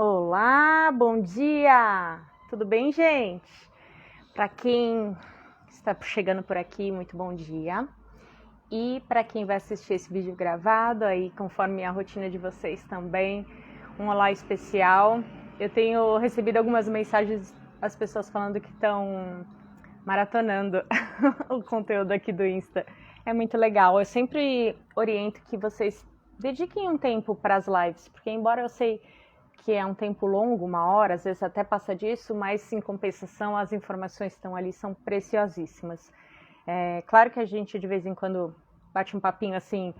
Olá, bom dia! Tudo bem, gente? Para quem está chegando por aqui, muito bom dia. E para quem vai assistir esse vídeo gravado, aí conforme a rotina de vocês também, um olá especial. Eu tenho recebido algumas mensagens das pessoas falando que estão maratonando o conteúdo aqui do Insta. É muito legal. Eu sempre oriento que vocês dediquem um tempo para as lives, porque embora eu sei que é um tempo longo, 1 hora, às vezes até passa disso, mas em compensação as informações que estão ali são preciosíssimas. É claro que a gente de vez em quando bate um papinho assim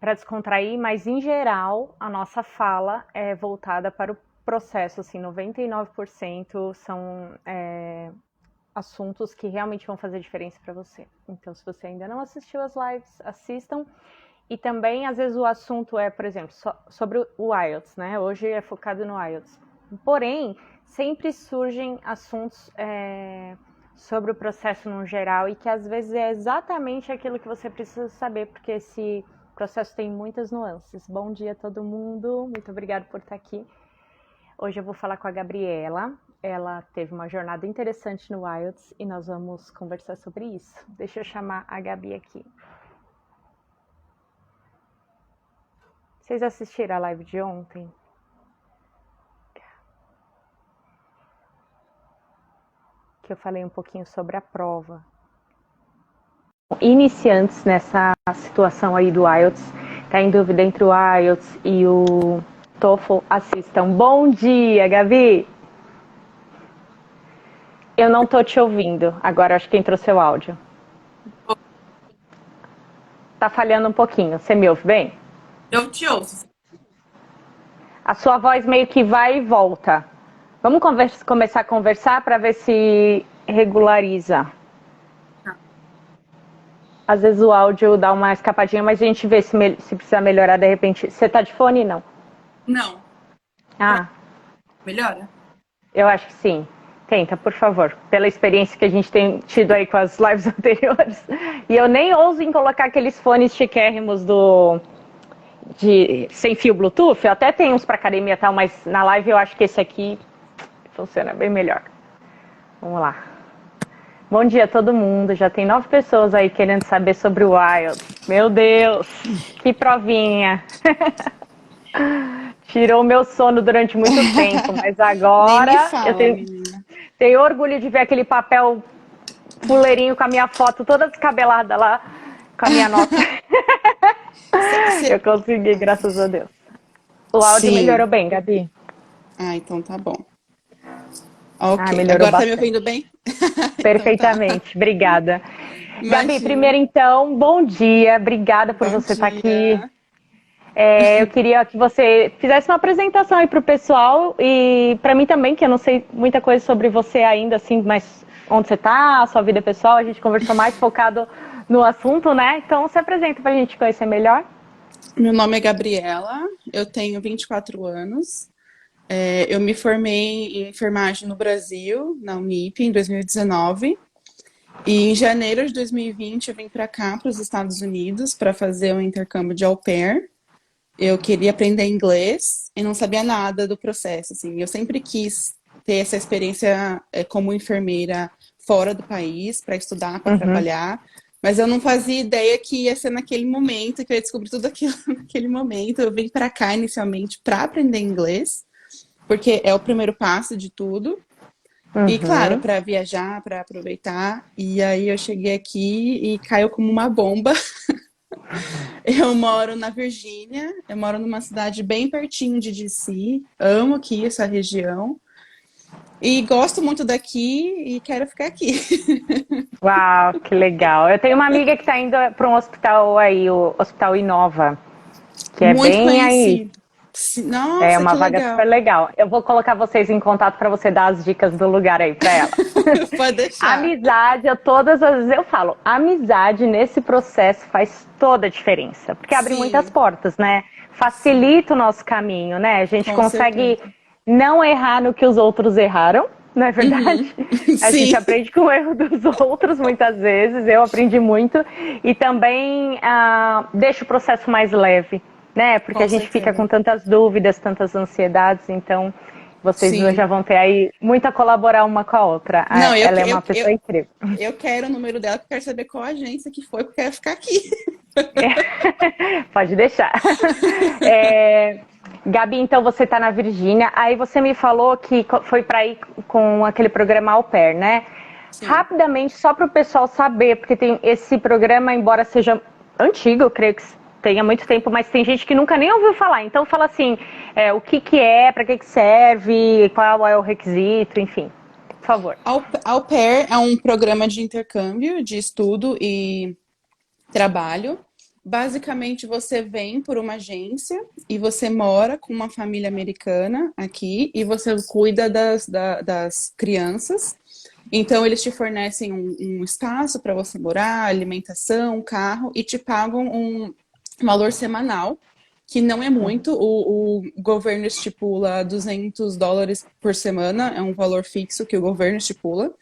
para descontrair, mas em geral a nossa fala é voltada para o processo, assim, 99% são assuntos que realmente vão fazer diferença para você. Então, se você ainda não assistiu as lives, assistam. E também, às vezes, o assunto é, por exemplo, sobre o IELTS, né? Hoje é focado no IELTS. Porém, sempre surgem assuntos sobre o processo no geral e que, às vezes, é exatamente aquilo que você precisa saber, porque esse processo tem muitas nuances. Bom dia a todo mundo, muito obrigada por estar aqui. Hoje eu vou falar com a Gabriela. Ela teve uma jornada interessante no IELTS e nós vamos conversar sobre isso. Deixa eu chamar a Gabi aqui. Vocês assistiram a live de ontem? Que eu falei um pouquinho sobre a prova. Iniciantes nessa situação aí do IELTS, tá em dúvida entre o IELTS e o TOEFL, assistam. Bom dia, Gabi! Eu não tô te ouvindo, agora acho que entrou seu áudio. Tá falhando um pouquinho, você me ouve bem? Eu te ouço. A sua voz meio que vai e volta. Vamos começar a conversar para ver se regulariza. Tá. Às vezes o áudio dá uma escapadinha, mas a gente vê se precisa melhorar de repente. Você tá de fone, não? Não. Ah, Melhora? eu acho que sim. Tenta, por favor. Pela experiência que a gente tem tido aí com as lives anteriores. E eu nem ouso em colocar aqueles fones chiquérrimos sem fio Bluetooth. Eu até tenho uns para academia e tal, mas na live eu acho que esse aqui funciona bem melhor. Vamos lá. Bom dia a todo mundo. Já tem 9 pessoas aí querendo saber sobre o IELTS. Meu Deus, que provinha. Tirou o meu sono durante muito tempo, mas agora Nem me fala, eu tenho orgulho de ver aquele papel fuleirinho com a minha foto toda descabelada lá, com a minha nota. Eu consegui, graças a Deus. O áudio melhorou bem, Gabi? Ah, então tá bom. Ok, melhorou agora bastante. tá me ouvindo bem? Perfeitamente, então tá. Obrigada. Imagina. Gabi, primeiro então, bom dia, obrigada por você estar aqui. Eu queria que você fizesse uma apresentação aí para o pessoal e para mim também, que eu não sei muita coisa sobre você ainda, assim, mas onde você está, sua vida pessoal, a gente conversou mais focado no assunto, né? Então, se apresenta para a gente conhecer melhor. Meu nome é Gabriela, eu tenho 24 anos. Eu me formei em enfermagem no Brasil, na Unip, em 2019. E em janeiro de 2020 eu vim para cá, para os Estados Unidos, para fazer um intercâmbio de au pair. Eu queria aprender inglês e não sabia nada do processo, assim. Eu sempre quis ter essa experiência como enfermeira fora do país, para estudar, para trabalhar, mas eu não fazia ideia que ia ser naquele momento, que eu ia descobrir tudo aquilo naquele momento. Eu vim para cá inicialmente para aprender inglês, porque é o primeiro passo de tudo. E claro, para viajar, para aproveitar. E aí eu cheguei aqui e caiu como uma bomba. Eu moro na Virgínia, eu moro numa cidade bem pertinho de DC, amo aqui essa região e gosto muito daqui e quero ficar aqui. Uau, que legal. Eu tenho uma amiga que está indo para um hospital aí, o Hospital Inova, que é Muito bem aí. conhecido. Nossa, É uma que vaga legal. super legal. Eu vou colocar vocês em contato para você dar as dicas do lugar aí para ela. Pode deixar. Amizade, todas as vezes eu falo, amizade nesse processo faz toda a diferença, porque abre muitas portas, né? Facilita o nosso caminho, né? A gente consegue não errar no que os outros erraram, não é verdade? A gente aprende com o erro dos outros muitas vezes, eu aprendi muito, e também deixa o processo mais leve. né? Porque Com a gente fica certeza. com tantas dúvidas, tantas ansiedades, então vocês duas já Sim. vão ter aí muito a colaborar uma com a outra. Não, Ela é uma pessoa incrível. eu quero o número dela, porque eu quero saber qual agência que foi, porque eu quero ficar aqui. Pode deixar. É, Gabi, então você está na Virgínia, aí você me falou que foi para ir com aquele programa Au Pair, né? Sim. Rapidamente, só para o pessoal saber, porque tem esse programa, embora seja antigo, eu creio que tenha muito tempo, mas tem gente que nunca nem ouviu falar. Então fala assim, o que que é, para que que serve, qual é o requisito, enfim. Por favor. Au Pair é um programa de intercâmbio, de estudo e trabalho. Basicamente, você vem por uma agência e você mora com uma família americana aqui e você cuida das crianças. Então, eles te fornecem um espaço para você morar, alimentação, carro e te pagam um valor semanal, que não é muito. O governo estipula US$ 200 por semana, é um valor fixo que o governo estipula.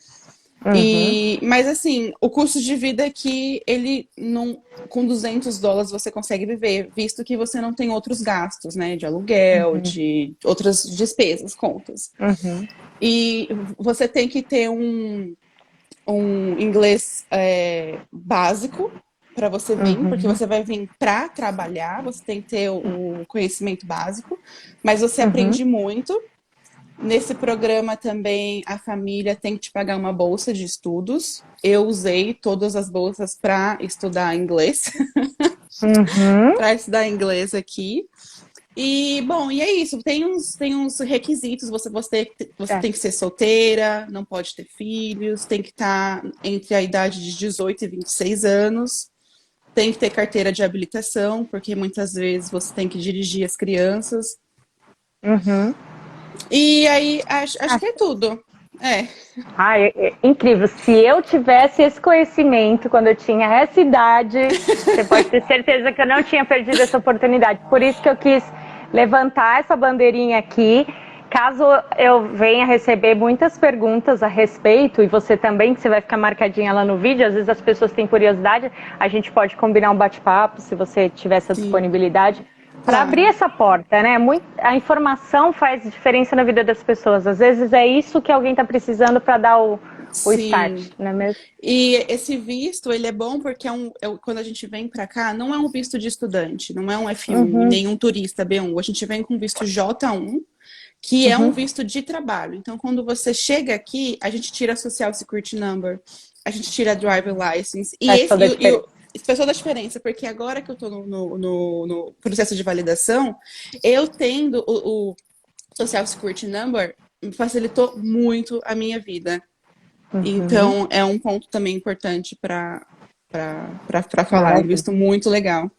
Uhum, Mas assim, o custo de vida aqui, ele não, com US$ 200 você consegue viver, visto que você não tem outros gastos, né, de aluguel, uhum, de outras despesas, contas. uhum, E você tem que ter um inglês básico para você vir, porque uhum, você vai vir para trabalhar, você tem que ter o conhecimento básico, mas você uhum. aprende muito. Nesse programa também a família tem que te pagar uma bolsa de estudos. Eu usei todas as bolsas para estudar inglês, Uhum. para estudar inglês aqui. E bom, e é isso. Tem uns requisitos. Você É. tem que ser solteira, não pode ter filhos, tem que estar entre a idade de 18 e 26 anos. Tem que ter carteira de habilitação, porque muitas vezes você tem que dirigir as crianças. Uhum. E aí, acho que é tudo. É. Ah, é incrível. Se eu tivesse esse conhecimento quando eu tinha essa idade, você pode ter certeza que eu não tinha perdido essa oportunidade. Por isso que eu quis levantar essa bandeirinha aqui. Caso eu venha receber muitas perguntas a respeito, e você também, que você vai ficar marcadinha lá no vídeo, às vezes as pessoas têm curiosidade, a gente pode combinar um bate-papo, se você tiver essa Sim, disponibilidade, para abrir claro. essa porta, né? A informação faz diferença na vida das pessoas. Às vezes é isso que alguém está precisando para dar o start, Sim. não é mesmo? E esse visto, ele é bom porque quando a gente vem para cá, não é um visto de estudante, não é um F1 e Uhum, nenhum turista B1. A gente vem com visto J1, que é um uhum. visto de trabalho. Então, quando você chega aqui, a gente tira a Social Security Number, a gente tira a Driver License. E Faz esse toda a diferença. isso faz toda a diferença, porque agora que eu estou no processo de validação, eu tendo o Social Security Number facilitou muito a minha vida. Uhum. Então, é um ponto também importante para falar. É um Maravilha. visto muito legal.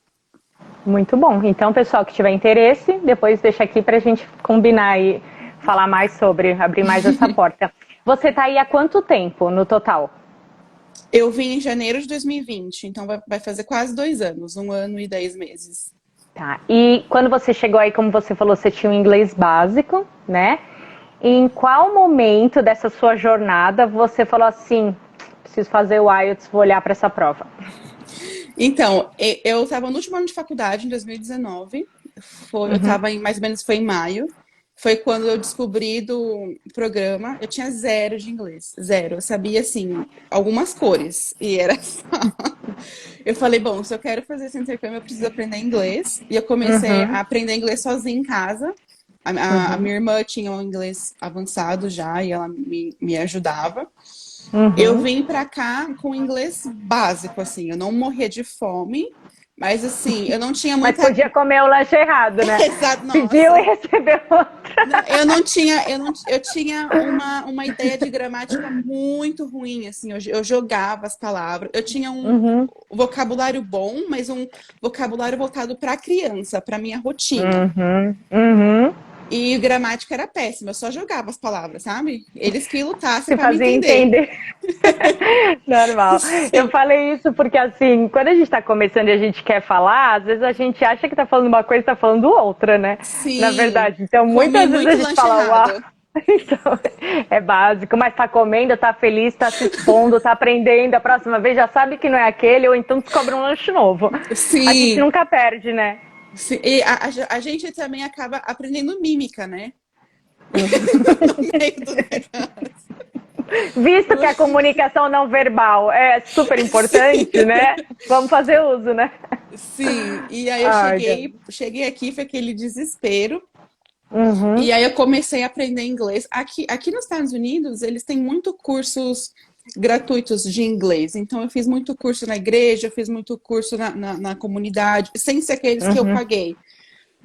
Muito bom. Então, pessoal que tiver interesse, depois deixa aqui para a gente combinar e falar mais sobre, abrir mais essa porta. Você está aí há quanto tempo no total? Eu vim em janeiro de 2020, então vai fazer quase 2 anos, 1 ano e 10 meses. Tá. E quando você chegou aí, como você falou, você tinha um inglês básico, né? E em qual momento dessa sua jornada você falou assim, preciso fazer o IELTS, vou olhar para essa prova? Então, eu estava no último ano de faculdade, em 2019. Eu Uhum, estava mais ou menos foi em maio. Foi quando eu descobri do programa. Eu tinha zero de inglês, zero. Eu sabia, assim, algumas cores. E era só. Eu falei, bom, se eu quero fazer esse intercâmbio, eu preciso aprender inglês. E eu comecei uhum, a aprender inglês sozinha em casa. A uhum, minha irmã tinha um inglês avançado já e ela me ajudava. Eu uhum. vim pra cá com inglês básico, assim, eu não morria de fome, mas assim, eu não tinha Mas muita. podia comer o lanche errado, né? Exato, Pediu e nossa. recebeu outra. Não, eu tinha uma ideia de gramática muito ruim, assim, eu jogava as palavras. Eu tinha um Uhum, vocabulário bom, mas um vocabulário voltado para criança, para minha rotina. uhum, uhum. E gramática era péssima, eu só jogava as palavras, sabe? Eles que lutassem Se para me fazia entender. entender. Normal. Eu Sim, falei isso porque, assim, quando a gente está começando e a gente quer falar, às vezes a gente acha que está falando uma coisa e está falando outra, né? Na sim. verdade. Então, Comi muitas vezes a muito gente lanche fala, uau. errado. Então, é básico, mas tá comendo, tá feliz, tá se expondo, tá aprendendo. A próxima vez já sabe que não é aquele, ou então descobre um lanche novo. A gente Sim, nunca perde, né? E a gente também acaba aprendendo mímica, né? Uhum. No meio do negócio. Visto que a comunicação não verbal é super importante, Sim. né? Vamos fazer uso, né? Sim, e aí eu Ai, cheguei aqui, foi aquele desespero. E uhum, aí eu comecei a aprender inglês. Aqui nos Estados Unidos, eles têm muito cursos gratuitos de inglês. Então eu fiz muito curso na igreja, eu fiz muito curso na comunidade, sem ser aqueles que eu uhum, paguei.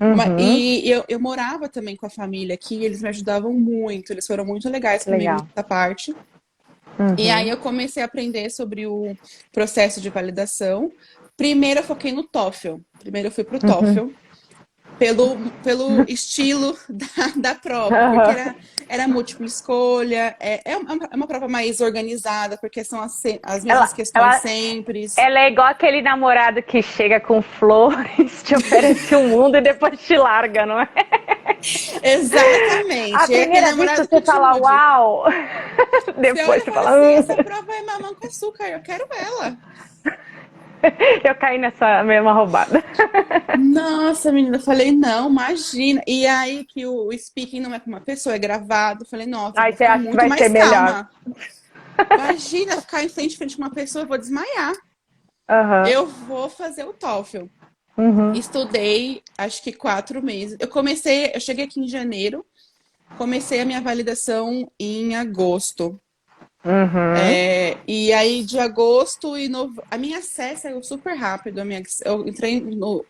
uhum. E eu morava também com a família aqui, eles me ajudavam muito, eles foram muito legais Que comigo legal. nessa parte. E aí Uhum, eu comecei a aprender sobre o processo de validação. Primeiro eu foquei no TOEFL. Primeiro eu fui para o uhum. TOEFL pelo estilo da prova, porque Aham. era múltipla escolha, é uma prova mais organizada, porque são as mesmas Ela, questões ela, sempre. ela é igual aquele namorado que chega com flores, te oferece o mundo e depois te larga, não é? A Exatamente. É aquele primeira vista namorado que você te fala ilude. uau, Você olha depois e você fala fala assim: essa prova é mamão com açúcar, eu quero ela. eu caí nessa mesma roubada. Nossa, menina, eu falei, não, imagina. E aí que o speaking não é com uma pessoa, é gravado. Eu falei, nossa, eu Aí vou você ficar acha que muito vai ser mais melhor. calma. Imagina ficar em frente com uma pessoa, eu vou desmaiar. Aham. Eu vou fazer o TOEFL. Uhum. Estudei, acho que 4 meses. Eu cheguei aqui em janeiro, comecei a minha validação em agosto. Uhum. E aí, de agosto a minha SES saiu super rápido. Eu entrei no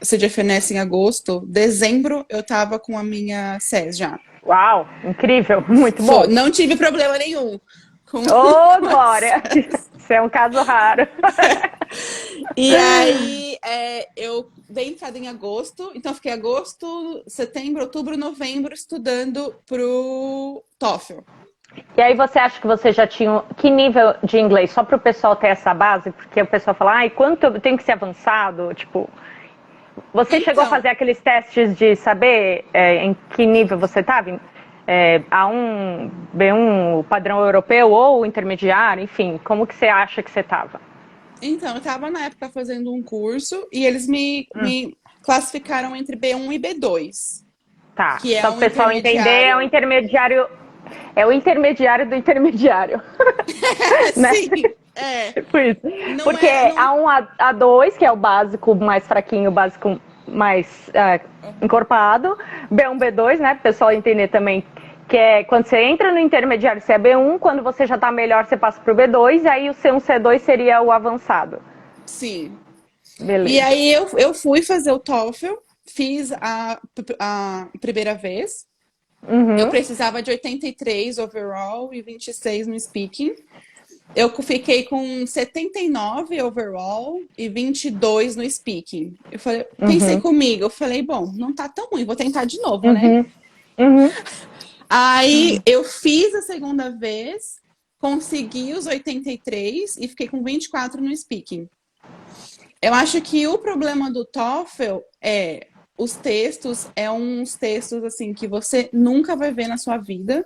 CGFNS em agosto. Dezembro, eu tava com a minha SES já. Uau, incrível, muito bom. Não tive problema nenhum com, Ô, com a Glória! SES. Isso é um caso raro. E aí, eu dei entrada em agosto. Então, eu fiquei agosto, setembro, outubro, novembro estudando pro TOEFL. E aí você acha que você já tinha que nível de inglês? Só para o pessoal ter essa base, porque o pessoal fala, ai, quanto eu tenho que ser avançado? Tipo, você chegou a Então, fazer aqueles testes de saber em que nível você estava? A1, B1, o padrão europeu ou o intermediário? Enfim, como que você acha que você estava? eu estava na época fazendo um curso e eles me classificaram entre B1 e B2, Tá, que é só para o um pessoal entender, intermediário. é o intermediário do intermediário, né? Sim, Tipo isso. não Porque é, não, a 1 a 2 que é o básico mais fraquinho, o básico mais encorpado. B1, B2, né? Para o pessoal entender também. Que é quando você entra no intermediário, você é B1, quando você já está melhor, você passa para o B2, e aí o C1, C2 seria o avançado. sim. E Beleza. aí eu fui fazer o TOEFL, fiz a primeira vez. Eu Uhum, precisava de 83 overall e 26 no speaking. Eu fiquei com 79 overall e 22 no speaking. Eu falei, pensei uhum, comigo, eu falei, bom, não tá tão ruim, vou tentar de novo, né? uhum, uhum. Aí eu fiz a segunda vez, consegui os 83 e fiquei com 24 no speaking. Eu acho que o problema do TOEFL é os textos, uns textos assim que você nunca vai ver na sua vida,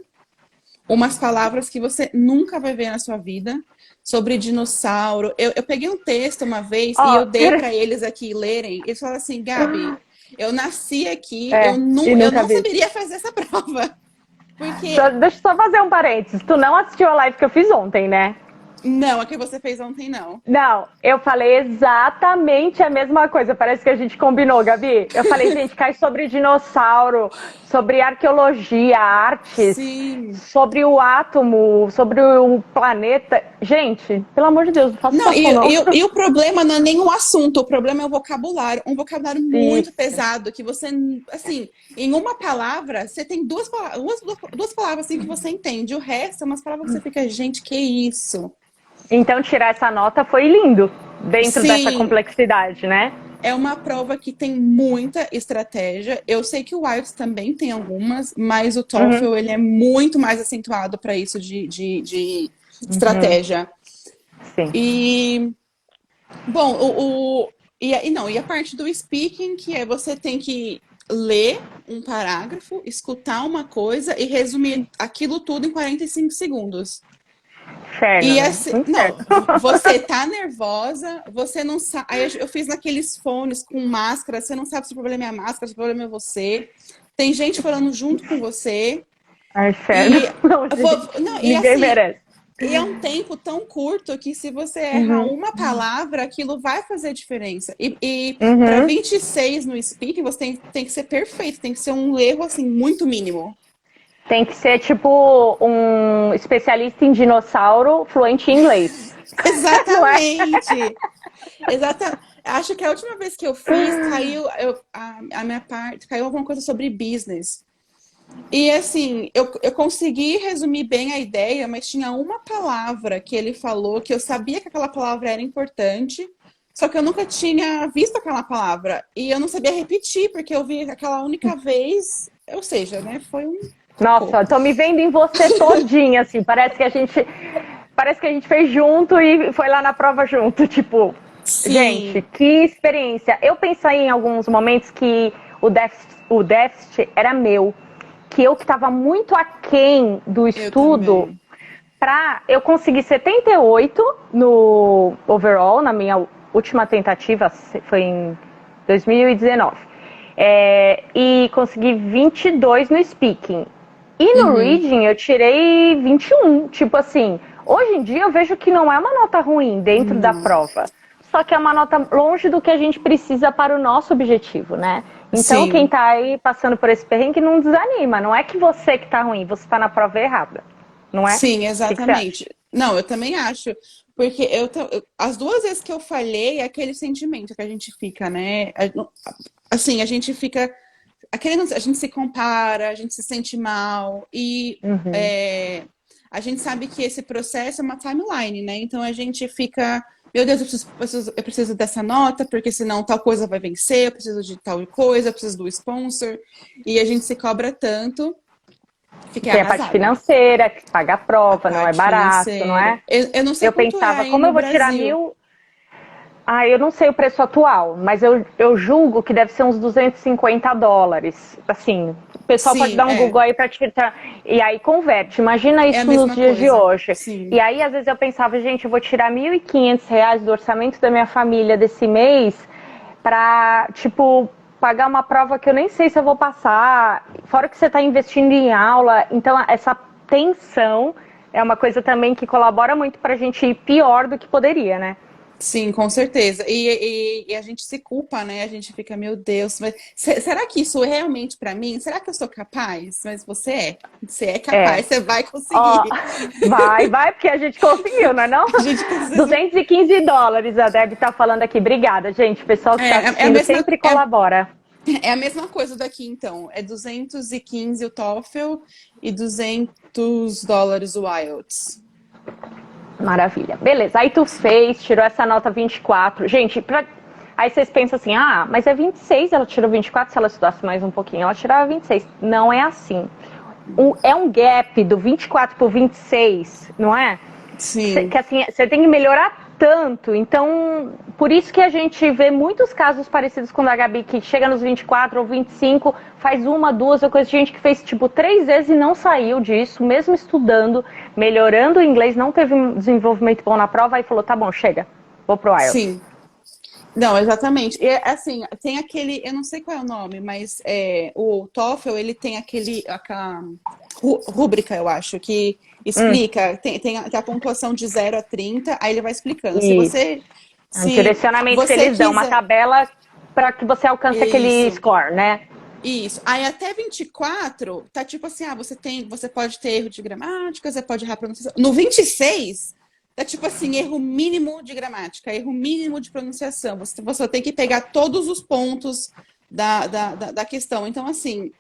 umas palavras que você nunca vai ver na sua vida, sobre dinossauro. Eu peguei um texto uma vez e eu Ó, dei para eles aqui lerem. Eles falaram assim, Gabi, eu nasci aqui, e eu nunca não vi. saberia fazer essa prova. Porque, Deixa eu só fazer um parênteses. Tu não assistiu a live que eu fiz ontem, né? não, a que você fez ontem, não. Não, eu falei exatamente a mesma coisa. Parece que a gente combinou, Gabi. Eu falei, gente, cai sobre dinossauro, sobre arqueologia, artes, Sim. sobre o átomo, sobre o planeta. Gente, pelo amor de Deus, não faça Não, isso, não. e o problema não é nem o assunto, o problema é o vocabulário. Um vocabulário muito Isso. pesado, que você, assim, em uma palavra, você tem duas palavras assim que você entende. O resto são umas palavras que você fica, gente, que isso? Então, tirar essa nota foi lindo, dentro dessa Sim, complexidade, né? é uma prova que tem muita estratégia. Eu sei que o IELTS também tem algumas, mas o Uhum, TOEFL ele é muito mais acentuado para isso de uhum, estratégia. sim. E bom, e a parte do speaking, que é você tem que ler um parágrafo, escutar uma coisa e resumir aquilo tudo em 45 segundos. Inferno, E né? assim, não, Inferno. você tá nervosa, você não sabe. Aí eu fiz naqueles fones com máscara, você não sabe se o problema é a máscara, se o problema é você. Tem gente falando junto com você. Ai, sério. E Não, gente, não, e ninguém assim, merece. e é um tempo tão curto que se você errar Uhum, uma palavra, aquilo vai fazer diferença. E para uhum. 26 no speaking, você tem que ser perfeito, tem que ser um erro assim muito mínimo. Tem que ser tipo um especialista em dinossauro fluente em inglês. Não é? Exatamente. Exata. Acho que a última vez que eu fiz, a minha parte, caiu alguma coisa sobre business. E assim, eu consegui resumir bem a ideia, mas tinha uma palavra que ele falou que eu sabia que aquela palavra era importante, só que eu nunca tinha visto aquela palavra. E eu não sabia repetir, porque eu vi aquela única vez, ou seja, né? Foi um cocô. Nossa, eu tô me vendo em você todinha, assim. Parece que a gente fez junto e foi lá na prova junto. Tipo, gente, Sim, que experiência. Eu pensei em alguns momentos que o déficit era meu, que eu que estava muito aquém do eu estudo também. para eu conseguir 78 no overall, na minha última tentativa, foi em 2019. E consegui 22 no speaking. E no Uhum, reading eu tirei 21. Tipo assim, hoje em dia eu vejo que não é uma nota ruim dentro da não. prova. Só que é uma nota longe do que a gente precisa para o nosso objetivo, né? Então, quem Sim. tá aí passando por esse perrengue não desanima. Não é que você que tá ruim, você tá na prova errada. Não é? Sim, O que você acha? exatamente. Não, eu também acho, porque as duas vezes que eu falhei, é aquele sentimento que a gente fica, né? Assim, a gente fica, a gente se compara, a gente se sente mal e Uhum. é, a gente sabe que esse processo é uma timeline, né? Então a gente fica, meu Deus, eu preciso dessa nota, porque senão tal coisa vai vencer, eu preciso de tal coisa, eu preciso do sponsor, e a gente se cobra tanto. Fiquei Tem a parte arrasada. financeira, que paga a A prova, não é parte barato, não financeira. é? Eu não sei Eu quanto é pensava, aí como no eu vou tirar Brasil. 1.000? Ah, eu não sei o preço atual, mas eu julgo que deve ser uns US$ 250. Assim, o pessoal pode Sim, dar um Google aí para tirar. E aí converte. Imagina é a isso nos mesma dias de coisa. hoje. E Sim, aí, às vezes, eu pensava, gente, eu vou tirar R$ 1.500 do orçamento da minha família desse mês para, tipo, pagar uma prova que eu nem sei se eu vou passar. Fora que você está investindo em aula. Então, essa tensão é uma coisa também que colabora muito para a gente ir pior do que poderia, né? sim, com certeza. E a gente se culpa, né? A gente fica, meu Deus, mas será que isso é realmente para mim? Será que eu sou capaz? Mas você é. Você é É. capaz, você vai Ó, conseguir. vai, porque a gente conseguiu, não é não? A gente precisa. US$ 215, a Deb tá falando aqui. Obrigada, gente. O pessoal que É, tá é a assistindo mesma. sempre colabora. É a mesma coisa daqui, então. É 215 o TOEFL e US$ 200 o IELTS. Maravilha. Beleza, aí tu fez, tirou essa nota 24. Gente, aí vocês pensam assim, ah, mas é 26, ela tirou 24, se ela estudasse mais um pouquinho, ela tirava 26. Não é assim. É um gap do 24 pro 26, não é? Sim. Que assim, você tem que melhorar tanto. Então, por isso que a gente vê muitos casos parecidos com o da Gabi, que chega nos 24 ou 25, faz uma, duas, ou coisa de gente que fez tipo 3 vezes e não saiu disso, mesmo estudando, melhorando o inglês, não teve um desenvolvimento bom na prova, e falou, tá bom, chega, vou pro IELTS. Sim. Não, exatamente. E assim, tem aquele, eu não sei qual é o nome, mas o TOEFL, ele tem aquela rúbrica, eu acho, que Hum, explica, tem a pontuação de 0 a 30, aí ele vai explicando. isso. É um Se direcionamento que você eles dão, uma quiser, tabela para que você alcance aquele isso, score, né? isso. Aí até 24, tá tipo assim, você pode ter erro de gramática, você pode errar a pronunciação. No 26, tá tipo assim, erro mínimo de gramática, erro mínimo de pronunciação. Você tem que pegar todos os pontos da questão. Então, assim,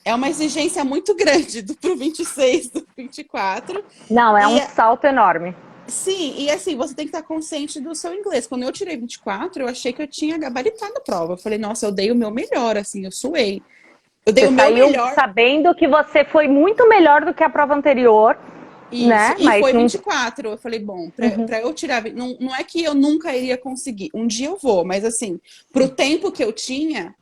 é uma exigência muito grande pro 26, do 24. Não, é E um salto enorme. sim, e assim, você tem que estar consciente do seu inglês. Quando eu tirei 24, eu achei que eu tinha gabaritado a prova. Eu falei, nossa, eu dei o meu melhor, assim, eu suei. Eu dei Você o meu saiu melhor, sabendo que você foi muito melhor do que a prova anterior, isso, né? e Mas foi não. 24. Eu falei, bom, Uhum. pra eu tirar. Não é que eu nunca iria conseguir, um dia eu vou, mas assim, pro tempo que eu tinha,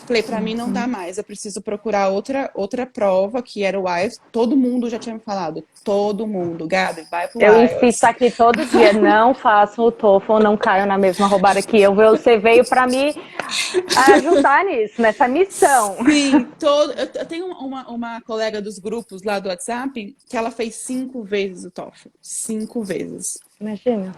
Falei, pra mim não dá mais, eu preciso procurar outra prova, que era o IELTS. Todo mundo já tinha me falado, todo mundo, Gabi, vai pro Eu insisto IELTS. aqui todo dia, não façam o TOEFL, não caiam na mesma roubada que eu. Você veio para me ajudar nisso, nessa missão. Sim, eu tenho uma colega dos grupos lá do WhatsApp que ela fez 5 vezes o TOEFL. 5 vezes. Imagina,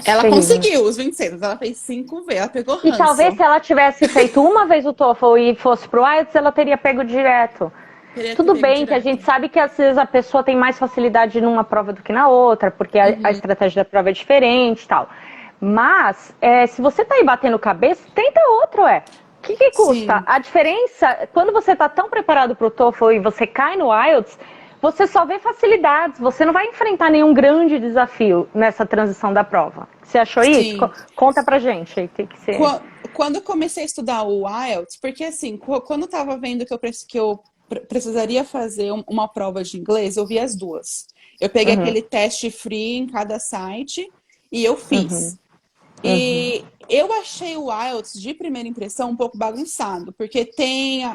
Ela terrível. conseguiu os 26, mas ela fez 5 vezes. Ela pegou E talvez ranço. se ela tivesse feito uma vez o TOEFL e fosse pro IELTS, ela teria pego direto. Teria que ter Tudo pego bem que a gente direto. sabe que às vezes a pessoa tem mais facilidade numa prova do que na outra, porque a Uhum. estratégia da prova é diferente e tal. Mas, se você tá aí batendo cabeça, tenta outro, O que custa? Sim, A diferença, quando você tá tão preparado pro TOEFL e você cai no IELTS, você só vê facilidades, você não vai enfrentar nenhum grande desafio nessa transição da prova. Você achou isso? sim. Conta pra gente aí, o que você... Quando eu comecei a estudar o IELTS, porque assim, quando eu estava vendo que eu precisaria fazer uma prova de inglês, eu vi as duas. Eu peguei Uhum, aquele teste free em cada site e eu uhum, fiz. uhum. E eu achei o IELTS de primeira impressão um pouco bagunçado, porque tem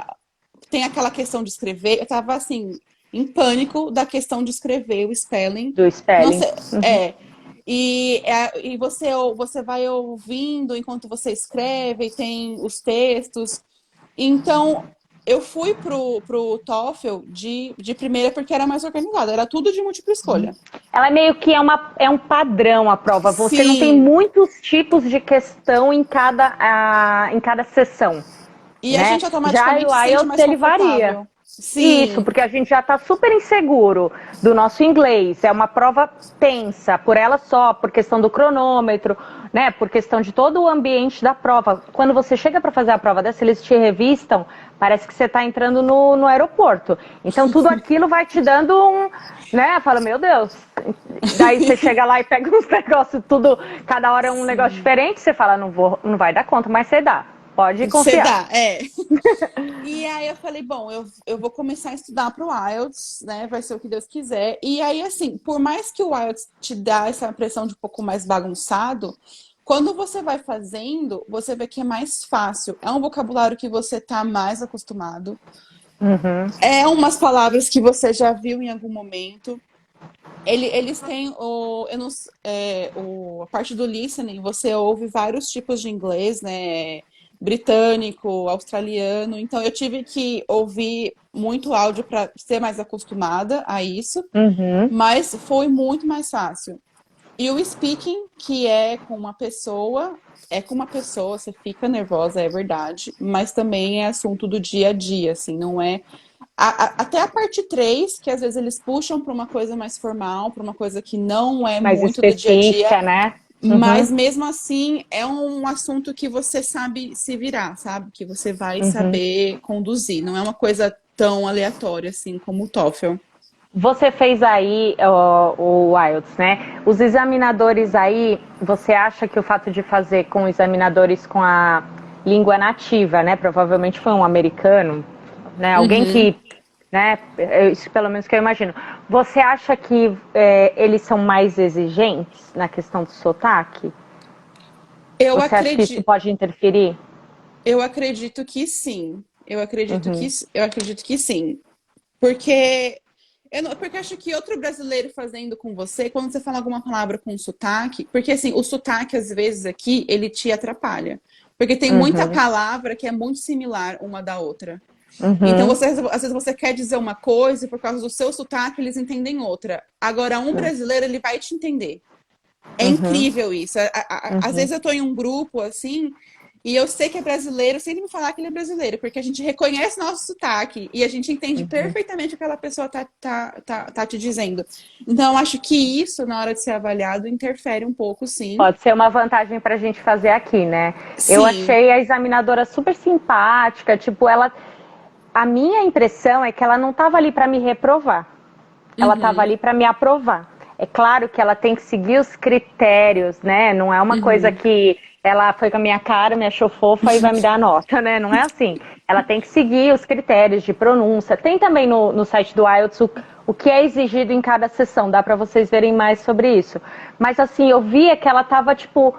aquela questão de escrever. Eu tava assim, em pânico da questão de escrever o spelling. Do Não spelling. sei, Uhum. é. E você vai ouvindo enquanto você escreve, e tem os textos. Então, eu fui pro TOEFL de primeira porque era mais organizado, era tudo de múltipla escolha. Ela é meio que é um padrão a prova. Você não tem Sim, muitos tipos de questão em cada sessão, e a né? gente Já o automaticamente se sente IELTS mais ele varia. confortável. Isso, Sim, porque a gente já está super inseguro do nosso inglês. É uma prova tensa, por ela só, por questão do cronômetro, né? Por questão de todo o ambiente da prova. Quando você chega para fazer a prova dessa, eles te revistam, parece que você está entrando no aeroporto. Então tudo aquilo vai te dando um, né? Fala, meu Deus. Daí você chega lá e pega uns negócios, tudo, cada hora é um negócio sim. diferente, você fala, não vou, não vai dar conta, mas você dá. Pode Você confiar. dá, é. E aí eu falei, bom, eu vou começar a estudar para o IELTS, né? Vai ser o que Deus quiser. E aí, assim, por mais que o IELTS te dá essa impressão de um pouco mais bagunçado, quando você vai fazendo, você vê que é mais fácil. É um vocabulário que você tá mais acostumado. Uhum. É umas palavras que você já viu em algum momento. Eles têm eu não, a parte do listening, você ouve vários tipos de inglês, né? Britânico, australiano. Então eu tive que ouvir muito áudio para ser mais acostumada a isso, Uhum. mas foi muito mais fácil. E o speaking, que é com uma pessoa, você fica nervosa, é verdade, mas também é assunto do dia a dia, assim, não é até a parte 3 que às vezes eles puxam para uma coisa mais formal, para uma coisa que não é Mais muito do dia a dia, específica, né? Uhum, mas mesmo assim é um assunto que você sabe se virar, sabe? Que você vai uhum. saber conduzir. Não é uma coisa tão aleatória assim como o TOEFL. Você fez aí o IELTS, né? Os examinadores aí, você acha que o fato de fazer com examinadores com a língua nativa, né? Provavelmente foi um americano, né? Alguém Uhum. que, né? Isso pelo menos que eu imagino. Você acha que eles são mais exigentes na questão do sotaque? Eu Você acha que isso acredito, pode interferir? eu acredito que sim. Uhum, Eu acredito que sim. Porque porque acho que outro brasileiro fazendo com você, quando você fala alguma palavra com sotaque, porque assim, o sotaque às vezes aqui, ele te atrapalha. Porque tem muita uhum, palavra que é muito similar uma da outra. Então, uhum, às vezes você quer dizer uma coisa e por causa do seu sotaque eles entendem outra. Agora, um brasileiro, ele vai te entender. É uhum, incrível isso. Às uhum, vezes eu tô em um grupo assim e eu sei que é brasileiro sem ele me falar que ele é brasileiro, porque a gente reconhece nosso sotaque e a gente entende uhum. perfeitamente o que aquela pessoa tá te dizendo. Então, eu acho que isso, na hora de ser avaliado, interfere um pouco, sim. Pode ser uma vantagem para a gente fazer aqui, né? Eu Sim. achei a examinadora super simpática, tipo, ela. A minha impressão é que ela não estava ali para me reprovar, ela estava Uhum. ali para me aprovar. É claro que ela tem que seguir os critérios, né? Não é uma coisa Uhum. que ela foi com a minha cara, me achou fofa e vai me dar a nota, né? Não é assim. Ela tem que seguir os critérios de pronúncia. Tem também no site do IELTS o que é exigido em cada sessão, dá para vocês verem mais sobre isso. Mas assim, eu via que ela estava tipo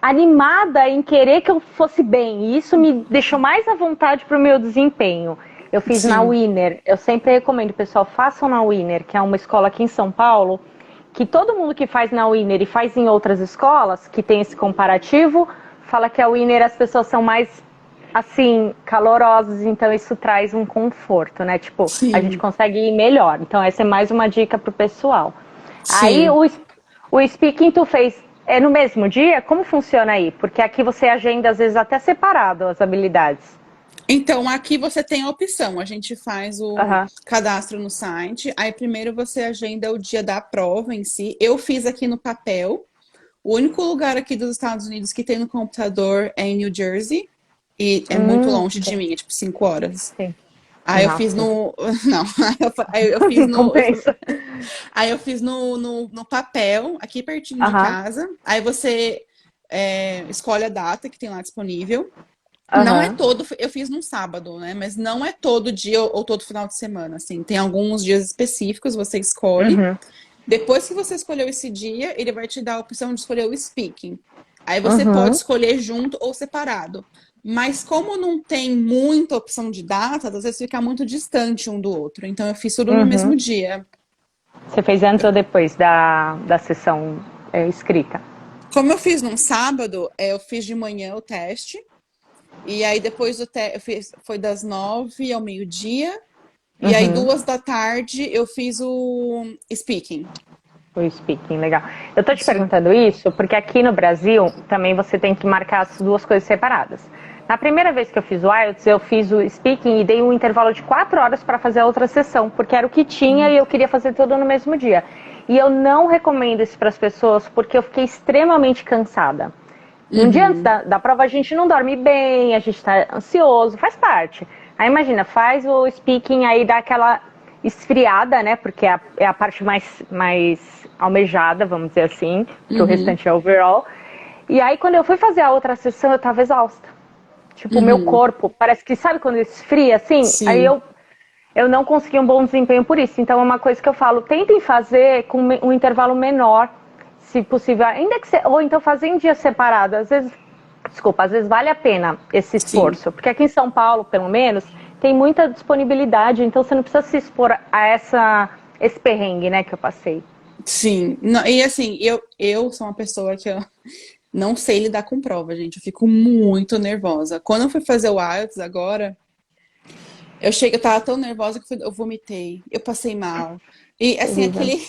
animada em querer que eu fosse bem. E isso me deixou mais à vontade para o meu desempenho. Eu fiz na Sim. Winner. Eu sempre recomendo, pessoal, façam na Winner, que é uma escola aqui em São Paulo, que todo mundo que faz na Winner e faz em outras escolas, que tem esse comparativo, fala que a Winner as pessoas são mais, assim, calorosas, então isso traz um conforto, né? Tipo, a gente Sim, consegue ir melhor. Então essa é mais uma dica pro pessoal. Aí sim. o speaking tu fez é no mesmo dia? Como funciona aí? Porque aqui você agenda às vezes até separado as habilidades. Então, aqui você tem a opção. A gente faz o Aham. cadastro no site. Aí, primeiro você agenda o dia da prova em si. Eu fiz aqui no papel. O único lugar aqui dos Estados Unidos que tem no computador é em New Jersey. E é muito longe de Sim, mim, é tipo 5 horas. sim. Aí eu fiz Nossa, no. Não, aí eu fiz no. compensa. Aí eu fiz no papel, aqui pertinho de Aham, casa. Aí você escolhe a data que tem lá disponível. Não é aham, todo, eu fiz num sábado, né? Mas não é todo dia ou todo final de semana, assim. Tem alguns dias específicos, você escolhe. uhum, Depois que você escolheu esse dia, ele vai te dar a opção de escolher o speaking. Aí você pode uhum, escolher junto ou separado. Mas como não tem muita opção de data, às vezes fica muito distante um do outro. Então eu fiz tudo no mesmo uhum. dia. Você fez antes ou depois da sessão escrita? Como eu fiz num sábado, eu fiz de manhã o teste. E aí depois do teste, foi das 9 ao meio-dia. E aí, Uhum. 2 da tarde, eu fiz o speaking. O speaking, legal. Eu tô te Sim. perguntando isso porque aqui no Brasil também você tem que marcar as duas coisas separadas. Na primeira vez que eu fiz o IELTS, eu fiz o speaking e dei um intervalo de 4 horas para fazer a outra sessão, porque era o que tinha e eu queria fazer tudo no mesmo dia. E eu não recomendo isso para as pessoas porque eu fiquei extremamente cansada. Um dia antes Uhum. da prova a gente não dorme bem, a gente tá ansioso, faz parte. Aí imagina, faz o speaking, aí dá aquela esfriada, né? Porque é a parte mais almejada, vamos dizer assim, porque o Uhum. restante é overall. E aí quando eu fui fazer a outra sessão, eu tava exausta. Tipo, o meu Uhum. corpo, parece que sabe quando esfria assim? Aí Sim. eu não consegui um bom desempenho por isso. Então é uma coisa que eu falo, tentem fazer com um intervalo menor, se possível, ainda que ou então fazer em dias separados. Às vezes, desculpa, às vezes vale a pena esse Sim. esforço, porque aqui em São Paulo, pelo menos, tem muita disponibilidade, então você não precisa se expor a esse perrengue, né, que eu passei. Sim. Não, e assim, eu sou uma pessoa que eu não sei lidar com prova, gente. Eu fico muito nervosa. Quando eu fui fazer o IELTS agora, eu tava tão nervosa que eu vomitei. Eu passei mal. E assim, Terrível. aquele.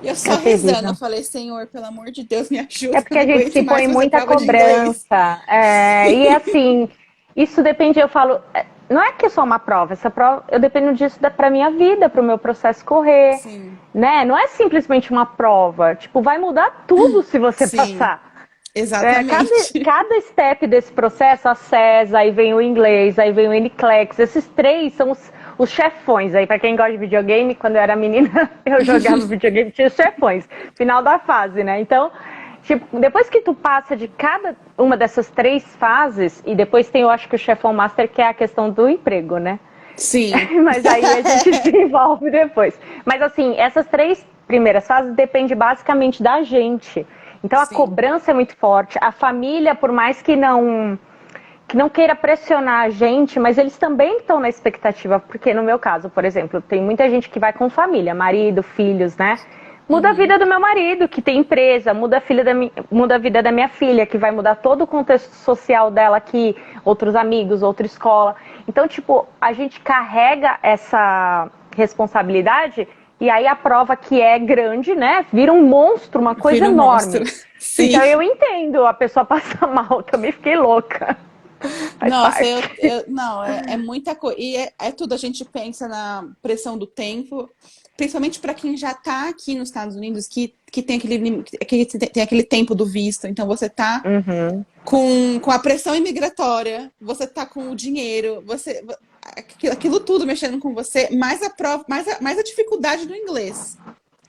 Eu só É rezando, eu terrível. falei, Senhor, pelo amor de Deus, me É ajuda, eu porque não a gente aguento se mais põe fazer muita prova de inglês. cobrança. E assim, isso depende, eu falo, não é que é só uma prova, essa prova, eu dependo disso para minha vida, para o meu processo correr, Sim, né? Não é simplesmente uma prova, tipo, vai mudar tudo se você sim, passar. exatamente. Cada step desse processo, a CES, aí vem o inglês, aí vem o NCLEX, esses três são os chefões aí. Para quem gosta de videogame, quando eu era menina, eu jogava videogame, tinha os chefões, final da fase, né? Então, tipo, depois que tu passa de cada uma dessas três fases, e depois tem, eu acho que o chefão master, que é a questão do emprego, né? Sim, Mas aí a gente desenvolve depois. Mas assim, essas três primeiras fases dependem basicamente da gente. Então a sim. cobrança é muito forte. A família, por mais que não queira pressionar a gente, mas eles também estão na expectativa, porque no meu caso, por exemplo, tem muita gente que vai com família, marido, filhos, né? Muda a Uhum. vida do meu marido, que tem empresa, muda a vida da minha filha, que vai mudar todo o contexto social dela aqui, outros amigos, outra escola. Então, tipo, a gente carrega essa responsabilidade e aí a prova que é grande, né, vira um monstro, uma coisa Vira um monstro. enorme. Então Sim. eu entendo a pessoa passar mal, também fiquei louca. Faz Nossa, parte. não, é muita coisa. E é tudo, a gente pensa na pressão do tempo, principalmente para quem já está aqui nos Estados Unidos, que tem tem aquele tempo do visto. Então você tá Uhum. com a pressão imigratória, você tá com o dinheiro, aquilo tudo mexendo com você, mais a prova, mais a dificuldade do inglês.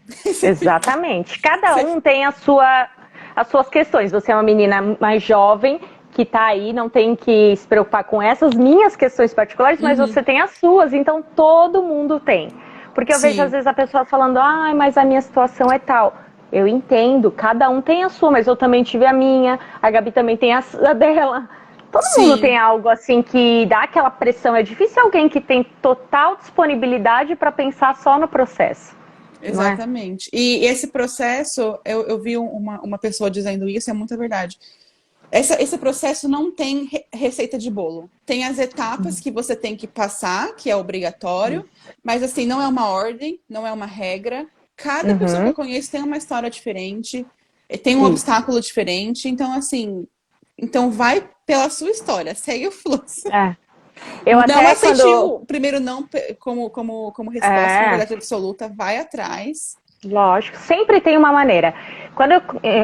Você fica. Exatamente. Cada Você, um tem as suas questões. Você é uma menina mais jovem que está aí, não tem que se preocupar com essas minhas questões particulares, mas uhum, você tem as suas, então todo mundo tem. Porque eu vejo às sim, vezes a pessoa falando, ai, mas a minha situação é tal. Eu entendo, cada um tem a sua, mas eu também tive a minha, a Gabi também tem a dela. Todo mundo Sim, tem algo assim que dá aquela pressão. É difícil alguém que tem total disponibilidade para pensar só no processo, não é? exatamente. E esse processo, eu vi uma pessoa dizendo isso, é muita verdade. Esse processo não tem receita de bolo. Tem as etapas que você tem que passar, que é obrigatório, mas assim, não é uma ordem, não é uma regra. Cada pessoa que eu Uhum, conheço tem uma história diferente, tem um isso. obstáculo diferente, então assim, então vai pela sua história, segue o fluxo. É. Eu Não até aceite quando. o primeiro não como resposta, como É, verdade absoluta, vai atrás. lógico, sempre tem uma maneira. Quando eu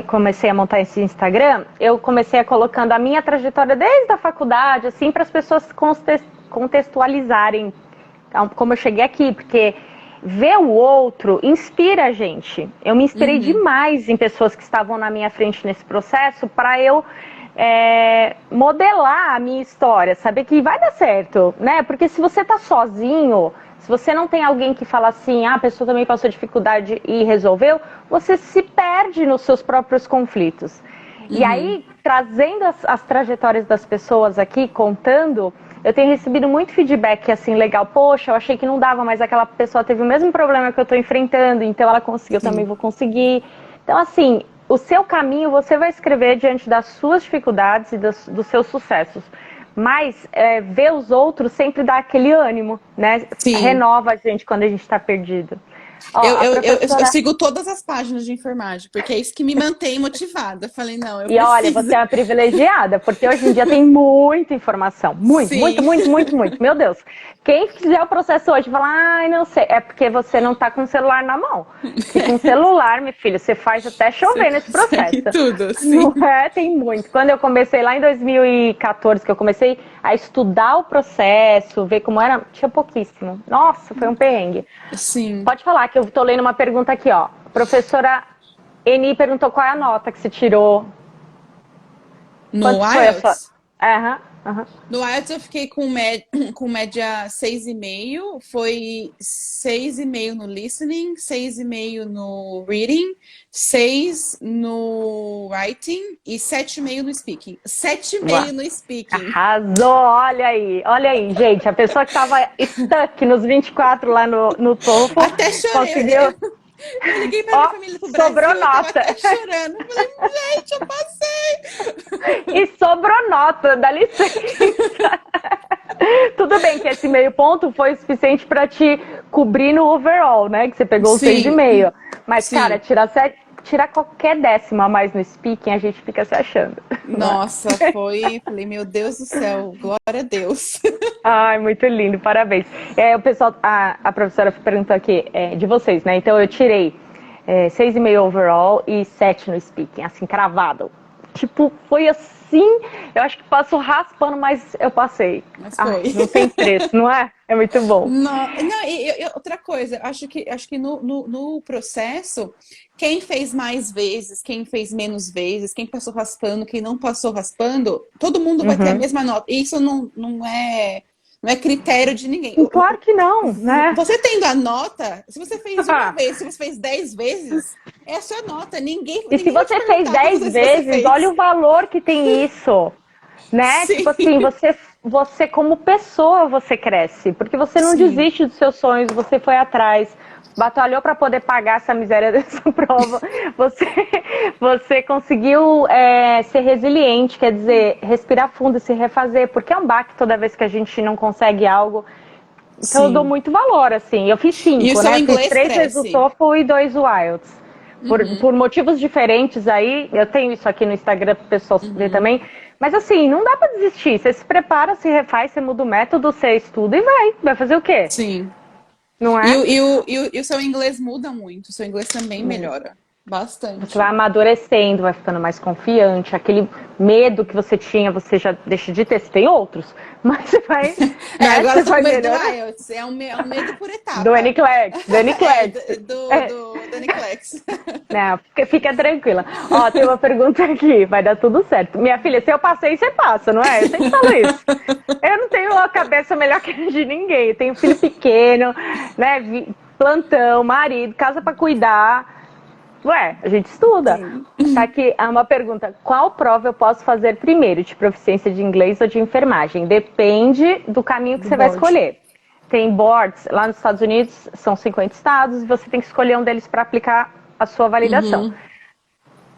comecei a montar esse Instagram, eu comecei a colocando a minha trajetória desde a faculdade, assim, para as pessoas contextualizarem como eu cheguei aqui, porque ver o outro inspira a gente. Eu me inspirei Uhum, demais em pessoas que estavam na minha frente nesse processo para eu modelar a minha história, saber que vai dar certo, né? Porque se você tá sozinho, se você não tem alguém que fala assim, ah, a pessoa também passou dificuldade e resolveu, você se perde nos seus próprios conflitos. E uhum. aí, trazendo as trajetórias das pessoas aqui, contando, eu tenho recebido muito feedback assim, legal. Poxa, eu achei que não dava, mas aquela pessoa teve o mesmo problema que eu estou enfrentando, então ela conseguiu, eu também Sim, vou conseguir. Então, assim, o seu caminho você vai escrever diante das suas dificuldades e dos seus sucessos. Mas ver os outros sempre dá aquele ânimo, né? sim. Renova a gente quando a gente está perdido. Ó, Eu, a eu, eu, eu professora. sigo todas as páginas de enfermagem, porque é isso que me mantém motivada. Eu falei, não, eu E olha, você preciso. é uma privilegiada, porque hoje em dia tem muita informação. Muito, muito, Sim, muito, muito, muito. Meu Deus. Quem fizer o processo hoje e falar, ai, não sei, é porque você não está com o celular na mão. Que com o celular, meu filho, você faz até você chover nesse processo. consegue tudo, Não sim. é? Tem muito. Quando eu comecei lá em 2014, que eu comecei a estudar o processo, ver como era, tinha pouquíssimo. Nossa, foi um perrengue. Sim. Pode falar que eu estou lendo uma pergunta aqui, ó. A professora Eni perguntou qual é a nota que você tirou. No Quanto foi a sua? IELTS? Aham, aham. No IELTS eu fiquei com média 6,5, foi 6,5 no listening, 6,5 no reading, 6 no writing e 7,5 no speaking. Sete e Uau. meio no speaking. Arrasou, olha aí, gente. A pessoa que estava stuck nos 24 lá no TOEFL Até chorei. conseguiu. Eu liguei para minha Ó, família do sobrou Brasil, eu tava nota. até chorando. Eu falei, gente, eu passei. E sobrou nota, dá licença. Tudo bem que esse meio ponto foi o suficiente para te cobrir no overall, né? Que você pegou o Sim, 6,5. Mas, cara, sim. tirar qualquer décima a mais no speaking, a gente fica se achando, não é? Nossa, foi. Falei, meu Deus do céu, glória a Deus. Ai, muito lindo, parabéns. O pessoal, a professora perguntou aqui de vocês, né? Então eu tirei 6,5 overall e 7 no speaking, assim, cravado. Tipo, foi assim, eu acho que passou raspando, mas eu passei. Mas Ai, foi. não tem preço, não é? É muito bom. Não, outra coisa, acho que no processo, quem fez mais vezes, quem fez menos vezes, quem passou raspando, quem não passou raspando, todo mundo vai ter a Uhum. mesma nota. E isso não é critério de ninguém. E claro que não, né? Você tendo a nota, se você fez uma vez, se você fez 10 vezes, é a sua nota. Ninguém, E se ninguém vai te você fez perguntar 10 quantas vezes você vezes, olha fez. o valor que tem isso. Né? Sim, Tipo assim, você como pessoa você cresce, porque você não sim, desiste dos seus sonhos, você foi atrás, batalhou para poder pagar essa miséria dessa prova, você, você conseguiu ser resiliente, quer dizer, respirar fundo e se refazer, porque é um baque toda vez que a gente não consegue algo. Então eu dou sim. muito valor, assim. Eu fiz E o 5, seu né? Fiz inglês 3 vezes o cresce. TOEFL e 2 o IELTS. Uhum, Por motivos diferentes aí, eu tenho isso aqui no Instagram para o pessoal ver uhum. também. Mas assim, não dá para desistir. Você se prepara, se refaz, você muda o método, você estuda e vai. Vai fazer o quê? Sim. Não E é? o seu inglês muda muito, o seu inglês também Muito. melhora Você vai bastante. amadurecendo, vai ficando mais confiante. Aquele medo que você tinha, você já deixa de ter. Você tem outros, mas você vai, né? Agora Você eu tô com vai medo do melhorar. IELTS, é um medo por Do etapa. Niclex, do É, Niclex. É, do Niclex. não, fica tranquila. Ó, tem uma pergunta aqui, vai dar tudo certo. Minha filha, se eu passei, você passa, não é? Eu sempre falo isso. Eu não tenho a cabeça melhor que a de ninguém. Eu tenho filho pequeno, né? Plantão, marido, casa pra cuidar. Ué, a gente estuda. Sim. Tá aqui uma pergunta. Qual prova eu posso fazer primeiro, de proficiência de inglês ou de enfermagem? Depende do caminho que Do você vai board. escolher. Tem boards, lá nos Estados Unidos são 50 estados, e você tem que escolher um deles para aplicar a sua validação. Uhum.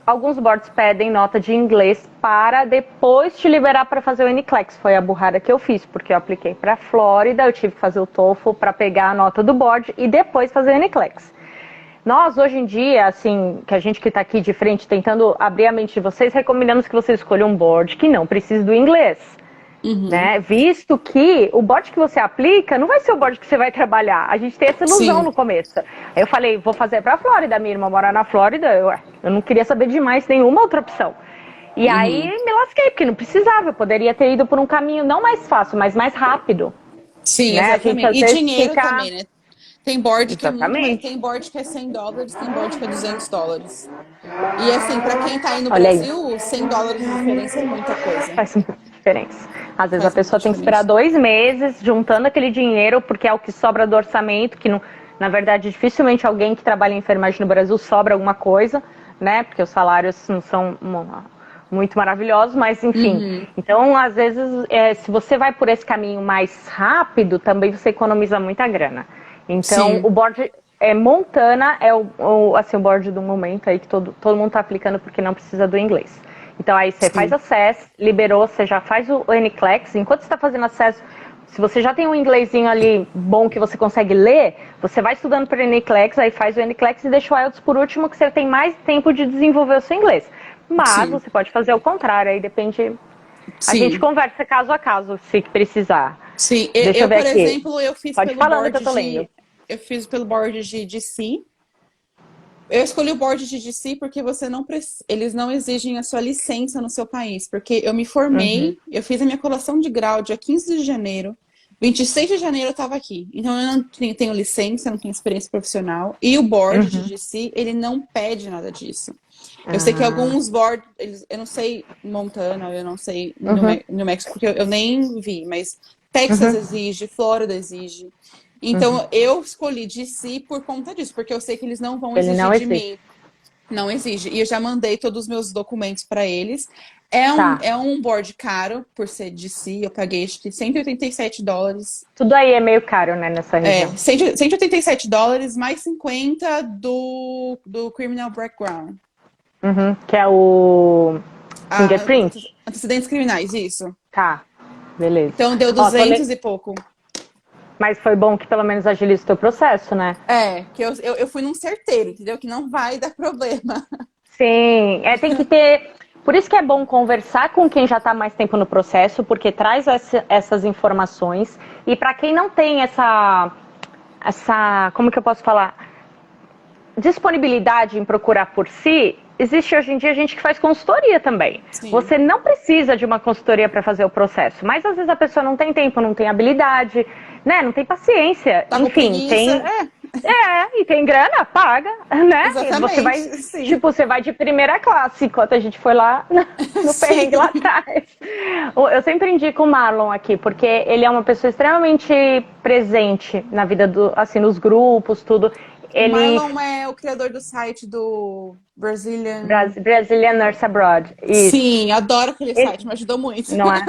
Alguns boards pedem nota de inglês para depois te liberar para fazer o NCLEX. Foi a burrada que eu fiz, porque eu apliquei para a Flórida, eu tive que fazer o TOEFL para pegar a nota do board e depois fazer o NCLEX. Nós, hoje em dia, assim, que a gente que está aqui de frente tentando abrir a mente de vocês, recomendamos que você escolha um board que não precise do inglês. Né? Visto que o board que você aplica não vai ser o board que você vai trabalhar. A gente tem essa ilusão Sim. no começo. Aí eu falei, vou fazer para a Flórida, minha irmã mora na Flórida, eu não queria saber de mais nenhuma outra opção. E aí me lasquei, porque não precisava, eu poderia ter ido por um caminho não mais fácil, mas mais rápido. Sim, Né? A gente exatamente. às E vezes dinheiro fica... também, né? Tem board que é muito mais. Exatamente. Tem board que é $100, tem board que é $200. E assim, pra quem tá aí no Olha aí. Brasil, $100 de diferença é muita coisa. Faz muita diferença. Às vezes a Faz muita pessoa tem que esperar diferença. 2 meses juntando aquele dinheiro, porque é o que sobra do orçamento, que não, na verdade dificilmente alguém que trabalha em enfermagem no Brasil sobra alguma coisa, né? Porque os salários não são muito maravilhosos, mas enfim. Então, às vezes, se você vai por esse caminho mais rápido, também você economiza muita grana. Então, Sim. o board Montana é assim, o board do momento aí que todo mundo está aplicando porque não precisa do inglês. Então aí você faz Sim. acesso, liberou, você já faz o NCLEX. Enquanto você está fazendo acesso, se você já tem um inglesinho ali bom que você consegue ler, você vai estudando para o NCLEX, aí faz o NCLEX e deixa o IELTS por último, que você tem mais tempo de desenvolver o seu inglês. Mas Sim. você pode fazer o contrário, aí depende... A gente Sim. conversa caso a caso, se precisar. Sim. Deixa eu ver Por aqui. exemplo, eu fiz Pode ir pelo falando que board eu tô lendo. Eu fiz pelo board de DC. Eu escolhi o board de DC porque eles não exigem a sua licença no seu país. Porque eu me formei, eu fiz a minha colação de grau dia 15 de janeiro. 26 de janeiro eu estava aqui. Então eu não tenho licença, não tenho experiência profissional. E o board de DC, ele não pede nada disso. Eu sei que alguns boards, eu não sei Montana, eu não sei New Mexico, porque eu nem vi, mas Texas exige, Flórida exige. Então, eu escolhi DC por conta disso, porque eu sei que eles não vão Ele exigir não de existe. mim. Não exige. E eu já mandei todos os meus documentos para eles. Tá. É um board caro, por ser DC. Eu paguei, acho que $187. Tudo aí é meio caro, né, nessa região. $187 mais 50 do Criminal Background. Que é o fingerprint? Antecedentes criminais, isso. Tá, beleza. Então, deu Ó, 200 e pouco. Mas foi bom que pelo menos agiliza o teu processo, né? Que eu fui num certeiro, entendeu? Que não vai dar problema. Sim, tem que ter... Por isso que é bom conversar com quem já está mais tempo no processo, porque traz essas informações. E para quem não tem essa... Como que eu posso falar? Disponibilidade em procurar por si, existe hoje em dia gente que faz consultoria também. Sim. Você não precisa de uma consultoria para fazer o processo, mas às vezes a pessoa não tem tempo, não tem habilidade, né? Não tem paciência. Tá Enfim, preguiça, e tem grana, paga, né? Exatamente, sim. Você vai de primeira classe, enquanto a gente foi lá no perrengue lá atrás. Eu sempre indico o Marlon aqui, porque ele é uma pessoa extremamente presente na vida assim, nos grupos, tudo. Ele... Marlon é o criador do site do Brazilian Nurse Abroad. Isso. Sim, adoro aquele site, me ajudou muito. Não é?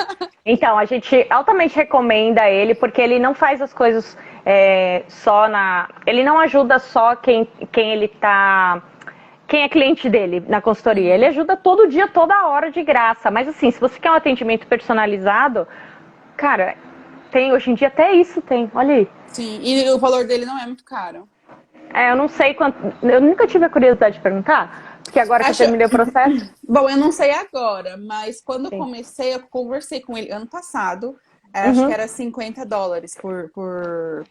Então, a gente altamente recomenda ele, porque ele não faz as coisas só na... Ele não ajuda só quem ele tá... Quem é cliente dele na consultoria. Ele ajuda todo dia, toda hora de graça. Mas assim, se você quer um atendimento personalizado, cara, hoje em dia até isso tem. Olha aí. Sim, e o valor dele não é muito caro. Eu não sei quanto... Eu nunca tive a curiosidade de perguntar, porque agora que eu terminei o processo... Bom, eu não sei agora, mas quando Sim. eu comecei, eu conversei com ele ano passado. Acho que era $50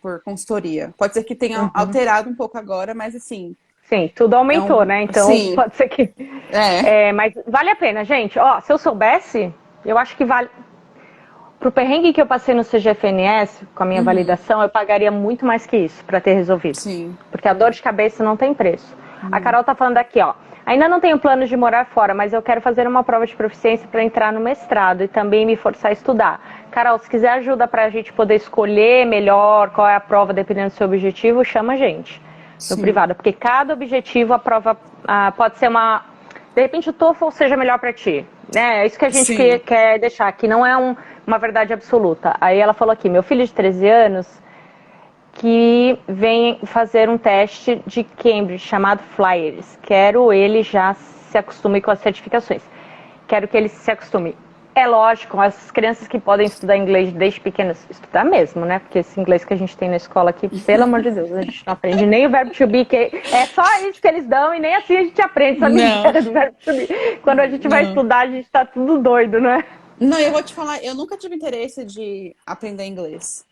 por consultoria. Pode ser que tenha alterado um pouco agora, mas assim... Sim, tudo aumentou, né? Então, sim. Pode ser que... mas vale a pena, gente. Ó, se eu soubesse, eu acho que vale... Pro perrengue que eu passei no CGFNS, com a minha validação, eu pagaria muito mais que isso para ter resolvido. Sim. Porque a dor de cabeça não tem preço. A Carol tá falando aqui, ó. Ainda não tenho planos de morar fora, mas eu quero fazer uma prova de proficiência para entrar no mestrado e também me forçar a estudar. Carol, se quiser ajuda para a gente poder escolher melhor qual é a prova, dependendo do seu objetivo, chama a gente. no Sim. privado, porque cada objetivo a prova pode ser uma... De repente o TOEFL seja melhor para ti, né? É isso que a gente Sim. quer deixar, que não é uma verdade absoluta. Aí ela falou aqui, meu filho de 13 anos, que vem fazer um teste de Cambridge chamado Flyers. Quero ele já se acostume com as certificações. Quero que ele se acostume. É lógico, as crianças que podem estudar inglês desde pequenas, estudar mesmo, né? Porque esse inglês que a gente tem na escola aqui, pelo amor de Deus, a gente não aprende nem o verbo to be, que é só isso que eles dão e nem assim a gente aprende essa Não, miséria do verbo to be. Quando a gente vai não. estudar, a gente tá tudo doido, né? Não, eu vou te falar, eu nunca tive interesse de aprender inglês.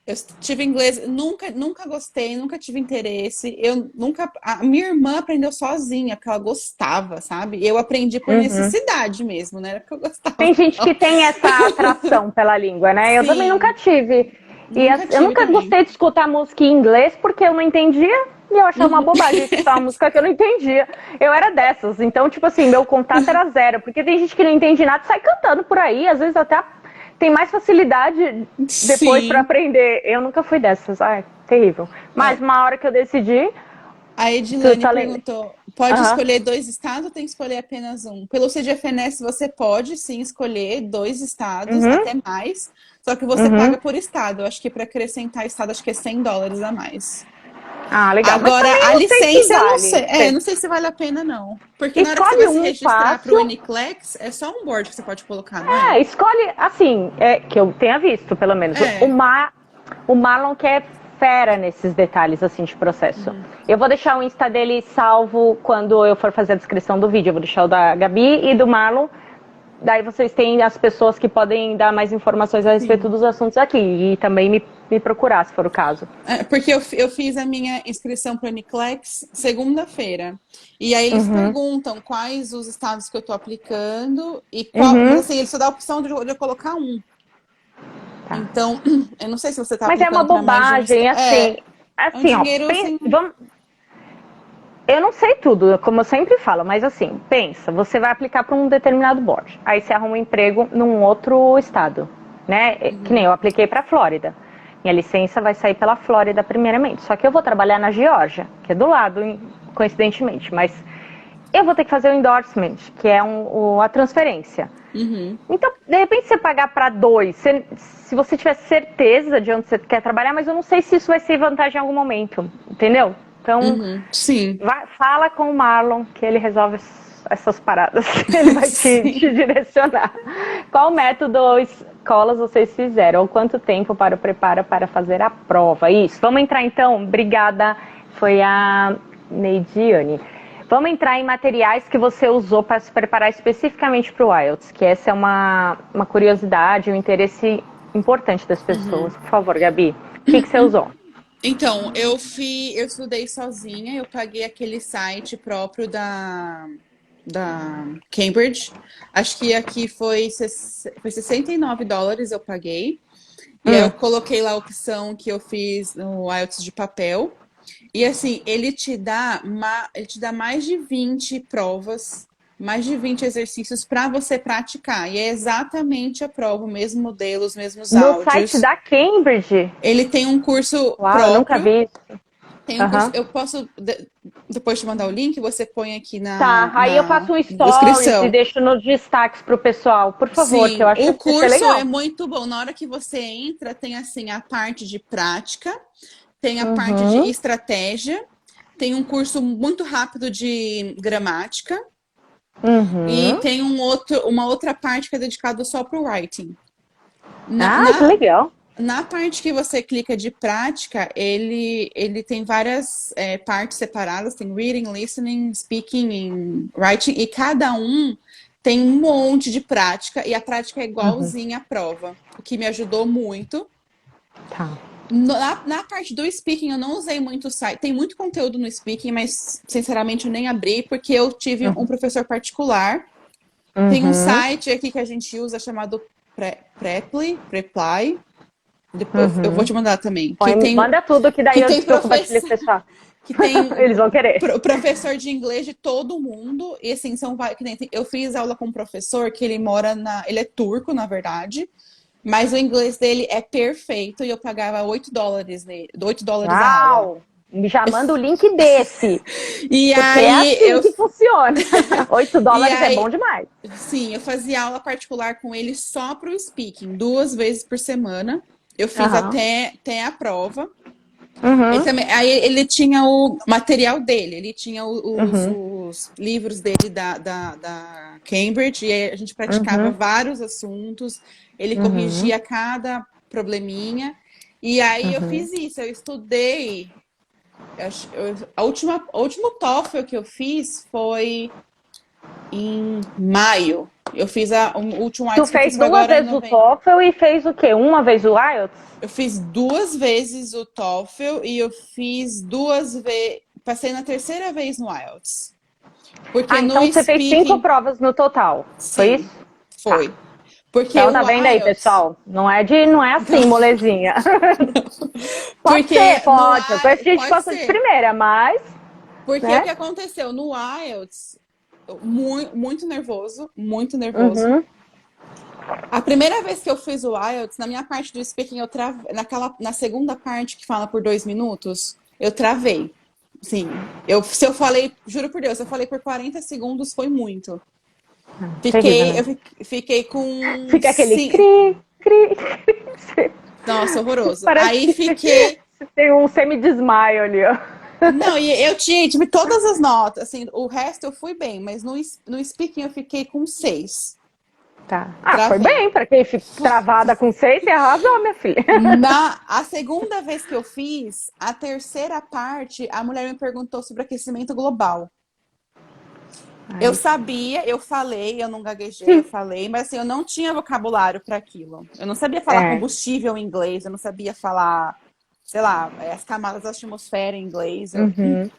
Eu tive inglês, nunca gostei, nunca tive interesse. Eu nunca. A minha irmã aprendeu sozinha, porque ela gostava, sabe? Eu aprendi por Uhum. necessidade mesmo, né? Era porque eu gostava. Tem gente que Não. tem essa atração pela língua, né? Eu também nunca Sim, tive. E nunca eu tive nunca também. gostei de escutar música em inglês porque eu não entendia e eu achava uma bobagem escutar uma música que eu não entendia. Eu era dessas. Então, tipo assim, meu contato era zero. Porque tem gente que não entende nada e sai cantando por aí. Às vezes até tem mais facilidade depois para Sim. aprender. Eu nunca fui dessas. Ai, terrível. Mas É. uma hora que eu decidi, A tu Edilane tá lendo. perguntou: pode Aham. escolher dois estados ou tem que escolher apenas um? Pelo CGFNS, você pode sim escolher dois estados, Uhum. até mais, só que você paga Uhum. por estado. Eu acho que para acrescentar estado, acho que é $100 a mais. Ah, legal. Mas Agora, também a não sei se licença, eu não sei. vale. É, não sei se vale a pena, não. Porque na hora que você vai Escolhe se um registrar para o fácil. NCLEX, é só um board que você pode colocar, não é? Escolhe, assim, que eu tenha visto, pelo menos. É. O Marlon que é fera nesses detalhes, assim, de processo. Eu vou deixar o Insta dele salvo quando eu for fazer a descrição do vídeo. Eu vou deixar o da Gabi e do Marlon. Daí vocês têm as pessoas que podem dar mais informações a respeito Sim. dos assuntos aqui. E também me procurar, se for o caso. É, porque eu fiz a minha inscrição para o NCLEX segunda-feira. E aí eles Uhum. perguntam quais os estados que eu estou aplicando e qual. Mas Uhum. assim, eles só dá a opção de eu colocar um. Tá. Então, eu não sei se você está Mas é uma aplicando para mais de um bobagem, estado. assim. É um Assim, ó, dinheiro sem. vamos, eu não sei tudo, como eu sempre falo, mas assim, pensa, você vai aplicar para um determinado board, aí você arruma um emprego num outro estado, né? Que nem eu apliquei para a Flórida. Minha licença vai sair pela Flórida primeiramente, só que eu vou trabalhar na Geórgia, que é do lado, coincidentemente, mas eu vou ter que fazer o endorsement, que é a transferência. Uhum, Então, de repente, você pagar para dois, se você tiver certeza de onde você quer trabalhar, mas eu não sei se isso vai ser vantagem em algum momento, entendeu? Então, uhum, sim, fala com o Marlon que ele resolve essas paradas. Ele vai te sim. direcionar. Qual método ou escolas vocês fizeram? Ou quanto tempo para o preparo para fazer a prova? Isso. Vamos entrar então. Obrigada. Foi a Neidiane. Vamos entrar em materiais que você usou para se preparar especificamente para o IELTS, que essa é uma curiosidade, um interesse importante das pessoas. Por favor, Gabi, o que você usou? Então, eu estudei sozinha, eu paguei aquele site próprio da Cambridge. Acho que aqui foi $69 eu paguei. E aí eu Hum. coloquei lá a opção que eu fiz no IELTS de papel. E assim, ele te dá mais de 20 provas, mais de 20 exercícios para você praticar. E é exatamente a prova, o mesmo modelo, os mesmos No site áudios. da Cambridge? Ele tem um curso Uau, eu nunca próprio. vi isso. Tem um curso, Uhum. eu posso depois te mandar o link, você põe aqui Tá, aí eu na faço um stories e descrição. deixo nos destaques pro pessoal, por favor, que eu Sim, acho o que vai ser curso é legal. muito bom. Na hora que você entra, tem assim a parte de prática, tem a parte de Uhum, estratégia, tem um curso muito rápido de gramática e uhum. tem uma outra parte que é dedicada só para o writing. Na, Ah, que na, legal. Na parte que você clica de prática, ele tem várias partes separadas, tem reading, listening, speaking e writing, e cada um tem um monte de prática, e a prática é Uhum, igualzinha à prova, o que me ajudou muito. tá. Na parte do speaking, eu não usei muito o site. Tem muito conteúdo no speaking, mas sinceramente eu nem abri, porque eu tive um Uhum, professor particular. Tem um uhum, site aqui que a gente usa chamado Preply. Depois eu vou uhum. te mandar também. Manda tudo que daí Que eu tem compartilho com o professor, pessoal. que tem Eles vão querer. professor de inglês de todo mundo. E assim, eu fiz aula com um professor que ele mora ele é turco, na verdade. Mas o inglês dele é perfeito e eu pagava $8 nele, $8 a aula. Uau! Já manda o link desse. E Porque aí é assim que funciona. $8 E aí, é bom demais. sim, eu fazia aula particular com ele só para o speaking, 2 vezes por semana. Eu fiz Aham. até a prova. Ele Uhum. também, aí ele tinha o material dele, ele tinha Uhum. os livros dele da Cambridge, e aí a gente praticava Uhum. vários assuntos, ele Uhum. corrigia cada probleminha, e aí eu Uhum. fiz isso, eu estudei. O último TOEFL que eu fiz foi em maio. Eu fiz o último Tu IELTS que eu fez fiz foi duas agora em vezes o novembro. TOEFL e fez o quê? Uma vez o IELTS? Eu fiz 2 vezes o TOEFL e eu fiz 2 vezes. Passei na terceira vez no IELTS. Porque Ah, no então você fez 5 speaking, provas no total. Foi sim, isso? Tá. foi. Porque Então tá o vendo aí, IELTS. pessoal? Não é assim, molezinha. Pode ser, Porque no pode. Eu conheço IELTS. gente que Pode passou de ser. primeira, mas, Porque o que né? aconteceu? No IELTS, muito, muito nervoso, muito nervoso. Uhum. A primeira vez que eu fiz o IELTS, na minha parte do speaking, na segunda parte que fala por 2 minutos, eu travei. Sim, se eu falei, juro por Deus, se eu falei por 40 segundos, foi muito. Terrível, Fiquei, né? eu fiquei com. Fica aquele Sim, cri, cri, cri. nossa, horroroso. Parece Aí que fiquei. tem um semi-desmaio ali, ó. Não, e eu tive todas as notas, assim, o resto eu fui bem, mas no speaking eu fiquei com 6. Tá. Ah, foi Travei. bem. Pra quem fica travada com 6, você arrasou, minha filha. A segunda vez que eu fiz, a terceira parte, a mulher me perguntou sobre aquecimento global. Eu Aí sim. sabia, eu falei, eu não gaguejei, eu falei, mas assim, eu não tinha vocabulário para aquilo. Eu não sabia falar É. combustível em inglês, eu não sabia falar, sei lá, as camadas da atmosfera em inglês. Eu Uhum.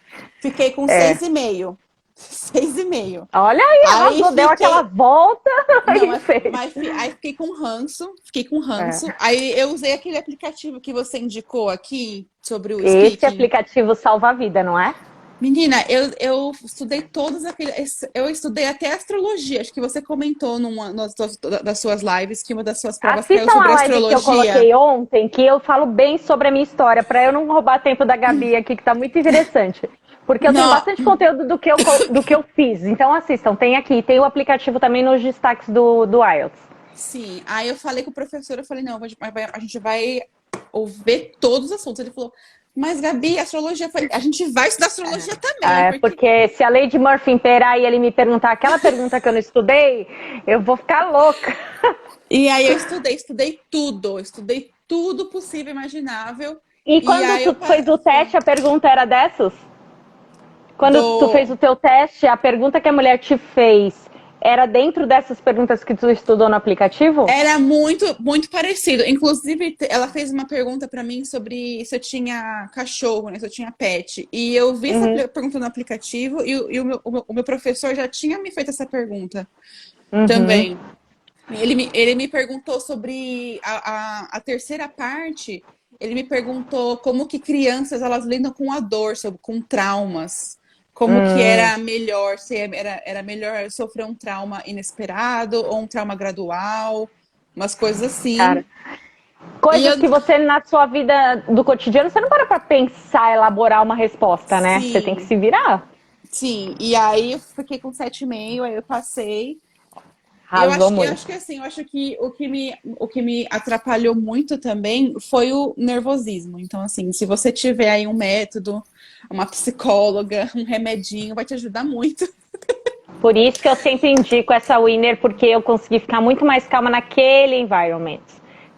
fiquei com É. 6,5. 6,5. Olha aí, Aí arrasou, deu aquela fiquei. volta Não, e fez. aí fiquei com ranço, fiquei com ranço. É. Aí eu usei aquele aplicativo que você indicou aqui sobre o Esse speaking. aplicativo salva a vida, não é? Menina, eu estudei todos aqueles. Eu estudei até astrologia. Acho que você comentou das suas lives que uma das suas provas caiu Assistam a sobre live que eu astrologia. coloquei ontem, que eu falo bem sobre a minha história, para eu não roubar tempo da Gabi aqui, que tá muito interessante. Porque eu tenho Não, bastante conteúdo do que eu fiz. Então assistam, tem aqui. Tem o aplicativo também nos destaques do IELTS. sim. Aí eu falei com o professor, eu falei, não, a gente vai ouvir todos os assuntos. Ele falou, mas Gabi, astrologia, a gente vai estudar astrologia também, É, porque. porque se a Lady Murphy imperar e ele me perguntar aquela pergunta que eu não estudei, eu vou ficar louca. E aí eu estudei tudo possível e imaginável. E E quando aí tu eu fez o teste, a pergunta era dessas? Quando tu fez do o teu teste, a pergunta que a mulher te fez era dentro dessas perguntas que tu estudou no aplicativo? Era muito, muito parecido. Inclusive, ela fez uma pergunta para mim sobre se eu tinha cachorro, né? Se eu tinha pet. E eu vi essa Uhum, pergunta no aplicativo e o meu professor já tinha me feito essa pergunta uhum, também. Ele me perguntou sobre a terceira parte. Ele me perguntou como que crianças elas lidam com a dor, com traumas. Como que hum, era melhor, se era melhor sofrer um trauma inesperado ou um trauma gradual, umas coisas assim. cara. E Coisas eu, que você, na sua vida do cotidiano, você não para pra pensar, elaborar uma resposta, né? Você tem que sim, se virar. sim. E aí eu fiquei com 7,5, aí eu passei. Eu Arrasou acho, eu muito. acho que assim, eu acho que o que me atrapalhou muito também foi o nervosismo. Então, assim, se você tiver aí um método, uma psicóloga, um remedinho, vai te ajudar muito. Por isso que eu sempre indico essa winner, porque eu consegui ficar muito mais calma naquele environment,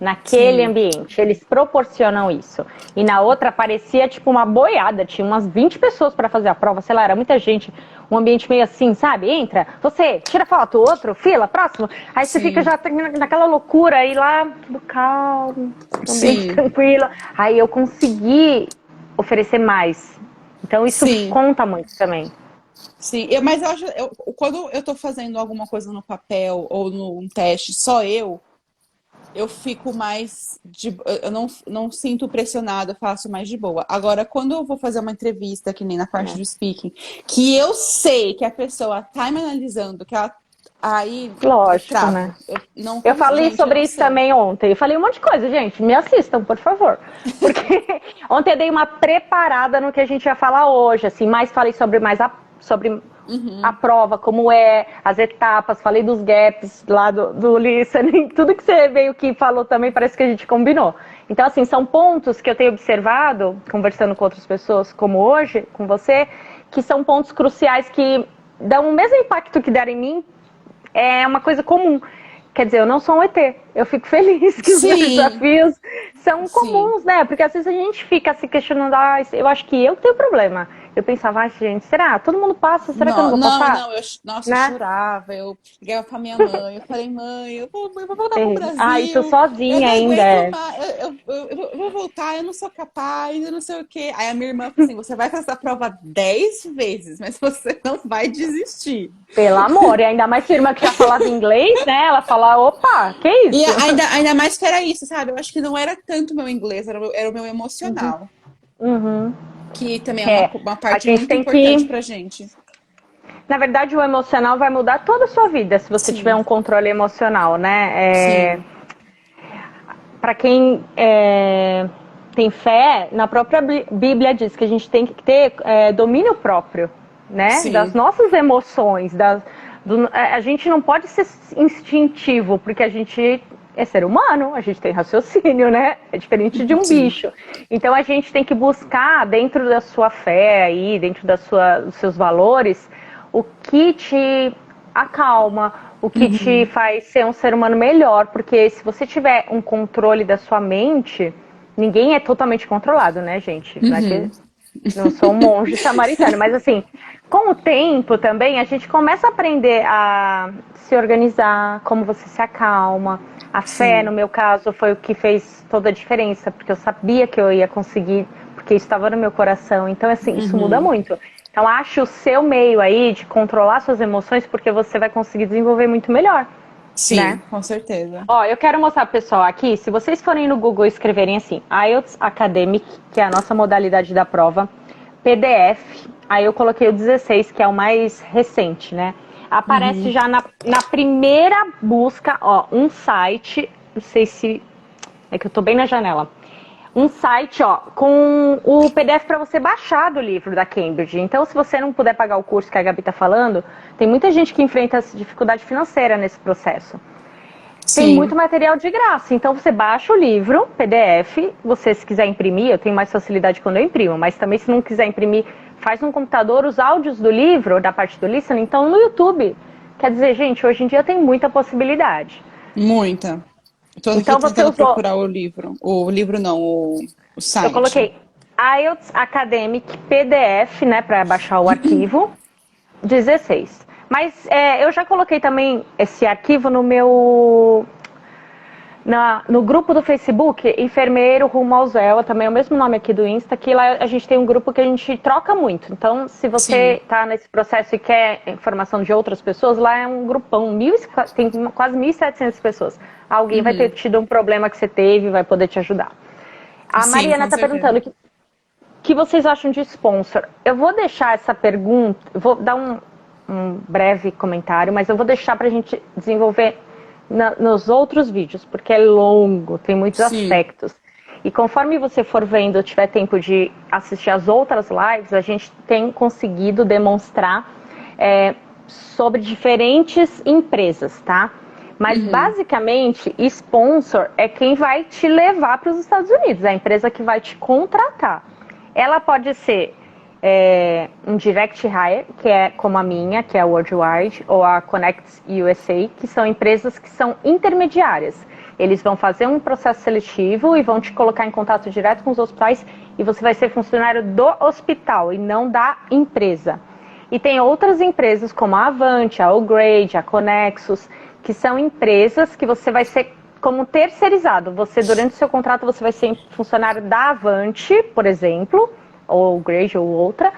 naquele Sim, ambiente. Eles proporcionam isso. E na outra parecia tipo uma boiada, tinha umas 20 pessoas para fazer a prova, sei lá, era muita gente. Um ambiente meio assim, sabe? Entra, você, tira foto, outro, fila, próximo. Aí você fica sim, já naquela loucura, aí lá, tudo calmo, ambiente sim, tranquilo. Aí eu consegui oferecer mais. Então isso sim. conta muito também. Sim, mas eu acho, quando eu tô fazendo alguma coisa no papel ou num teste, só eu fico mais eu não sinto pressionada, eu faço mais de boa. Agora, quando eu vou fazer uma entrevista, que nem na parte É. do speaking, que eu sei que a pessoa tá me analisando, que ela Aí eu Lógico, travo. né? Eu não Eu consigo, falei gente, eu sobre não isso sei. também ontem. Eu falei um monte de coisa, gente. Me assistam, por favor. Porque ontem eu dei uma preparada no que a gente ia falar hoje, assim, mais falei sobre sobre a Uhum. prova, como é, as etapas, falei dos gaps lá do listening, tudo que você veio que falou também parece que a gente combinou. Então, assim, são pontos que eu tenho observado, conversando com outras pessoas, como hoje, com você, que são pontos cruciais que dão o mesmo impacto que deram em mim, é uma coisa comum. Quer dizer, eu não sou um ET. Eu fico feliz que os meus Sim, desafios são sim. comuns, né? Porque às vezes a gente fica se questionando, ah, eu acho que eu tenho problema. Eu pensava, ah, gente, será? Todo mundo passa, será que eu não Não, vou não, passar? não, nossa, eu Né? chorava, eu ligava pra minha mãe, eu falei, mãe, eu vou voltar pro Ah, isso Brasil, eu sozinha não ainda. aguento É. mais, eu vou voltar, eu não sou capaz, eu não sei o quê. Aí a minha irmã falou assim, você vai fazer essa prova 10 vezes, mas você não vai desistir. Pelo amor, e ainda mais sua irmã que já falava inglês, né? Ela fala, opa, que E isso? ainda mais que era isso, sabe? Eu acho que não era tanto o meu inglês, era o meu Uhum, emocional, uhum. que também é uma, É, uma a parte gente muito tem importante que. pra gente. Na verdade, o emocional vai mudar toda a sua vida se você tiver Sim, um controle emocional, né? sim, Para quem tem fé, na própria Bíblia diz que a gente tem que ter domínio próprio, né? Das sim. nossas emoções. A gente não pode ser instintivo, porque a gente é ser humano, a gente tem raciocínio, né? É diferente de um Sim. bicho. Então a gente tem que buscar dentro da sua fé aí, dentro dos seus valores, o que te acalma, o que te Uhum. faz ser um ser humano melhor, porque se você tiver um controle da sua mente, ninguém é totalmente controlado, né, gente? Não é que Uhum. não sou um monge samaritano, mas assim, com o tempo também a gente começa a aprender a se organizar, como você se acalma. A fé, no Sim. meu caso, foi o que fez toda a diferença, porque eu sabia que eu ia conseguir, porque estava no meu coração. Então, assim, isso muda Uhum. muito. Então, ache o seu meio aí de controlar suas emoções, porque você vai conseguir desenvolver muito melhor, né? Sim, com certeza. Ó, eu quero mostrar pro pessoal aqui, se vocês forem no Google e escreverem assim, IELTS Academic, que é a nossa modalidade da prova, PDF, aí eu coloquei o 16, que é o mais recente, né? Aparece Uhum. já na primeira busca, ó, um site, não sei se... É que eu tô bem na janela. Um site, ó, com o PDF para você baixar do livro da Cambridge. Então, se você não puder pagar o curso que a Gabi tá falando, tem muita gente que enfrenta dificuldade financeira nesse processo. Tem muito Sim. material de graça, então você baixa o livro, PDF, você se quiser imprimir, eu tenho mais facilidade quando eu imprimo, mas também se não quiser imprimir, faz no computador os áudios do livro, da parte do listening, então no YouTube. Quer dizer, gente, hoje em dia tem muita possibilidade. Muita. Tô aqui Então você tentando usou, procurar o livro. O livro não, o eu site. coloquei IELTS Academic PDF, né, para baixar o arquivo, 16. Mas eu já coloquei também esse arquivo no meu no grupo do Facebook, Enfermeiro Rumo ao Zéu, também é o mesmo nome aqui do Insta, que lá a gente tem um grupo que a gente troca muito. Então, se você Sim. está nesse processo e quer informação de outras pessoas, lá é um grupão, tem quase 1.700 pessoas. Alguém vai ter Uhum. tido um problema que você teve e vai poder te ajudar. A Sim, Mariana com está certeza. perguntando que vocês acham de sponsor. Eu vou deixar essa pergunta, vou dar um breve comentário, mas eu vou deixar para a gente desenvolver nos outros vídeos, porque é longo, tem muitos Sim. aspectos. E conforme você for vendo, tiver tempo de assistir as outras lives, a gente tem conseguido demonstrar sobre diferentes empresas, tá? Mas Uhum. basicamente, sponsor é quem vai te levar para os Estados Unidos, é a empresa que vai te contratar. Ela pode ser um direct hire, que é como a minha, que é a Worldwide, ou a Connect USA, que são empresas que são intermediárias. Eles vão fazer um processo seletivo e vão te colocar em contato direto com os hospitais e você vai ser funcionário do hospital e não da empresa. E tem outras empresas como a Avante, a Allgrade, a Conexus, que são empresas que você vai ser como terceirizado. Você, durante o seu contrato, você vai ser funcionário da Avante, por exemplo, ou Allgrade ou outra,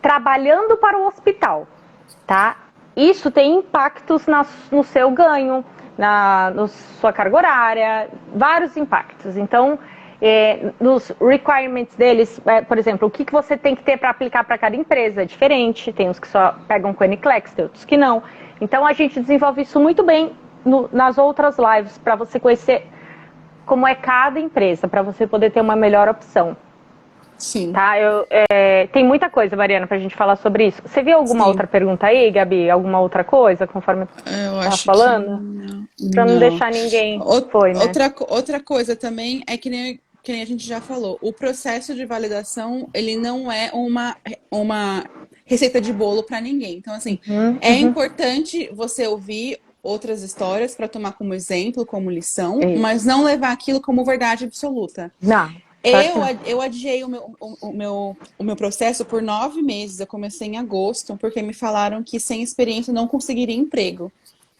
trabalhando para o hospital, tá? Isso tem impactos no seu ganho, na sua carga horária, vários impactos. Então, nos requirements deles, por exemplo, o que você tem que ter para aplicar para cada empresa é diferente. Tem uns que só pegam com NCLEX, tem outros que não. Então a gente desenvolve isso muito bem nas outras lives, para você conhecer como é cada empresa, para você poder ter uma melhor opção. Sim. Tá? Tem muita coisa, Mariana, pra gente falar sobre isso. Você viu alguma outra pergunta aí, Gabi? Alguma outra coisa, conforme Eu tava acho falando? que Pra não deixar ninguém... Foi, né? Outra coisa também é que nem a gente já falou, o processo de validação, ele não é uma receita de bolo para ninguém. Então, assim, é importante você ouvir outras histórias para tomar como exemplo, como lição, mas não levar aquilo como verdade absoluta. Não. Claro que não. Eu adiei o meu processo por 9 meses. Eu comecei em agosto, porque me falaram que sem experiência eu não conseguiria emprego.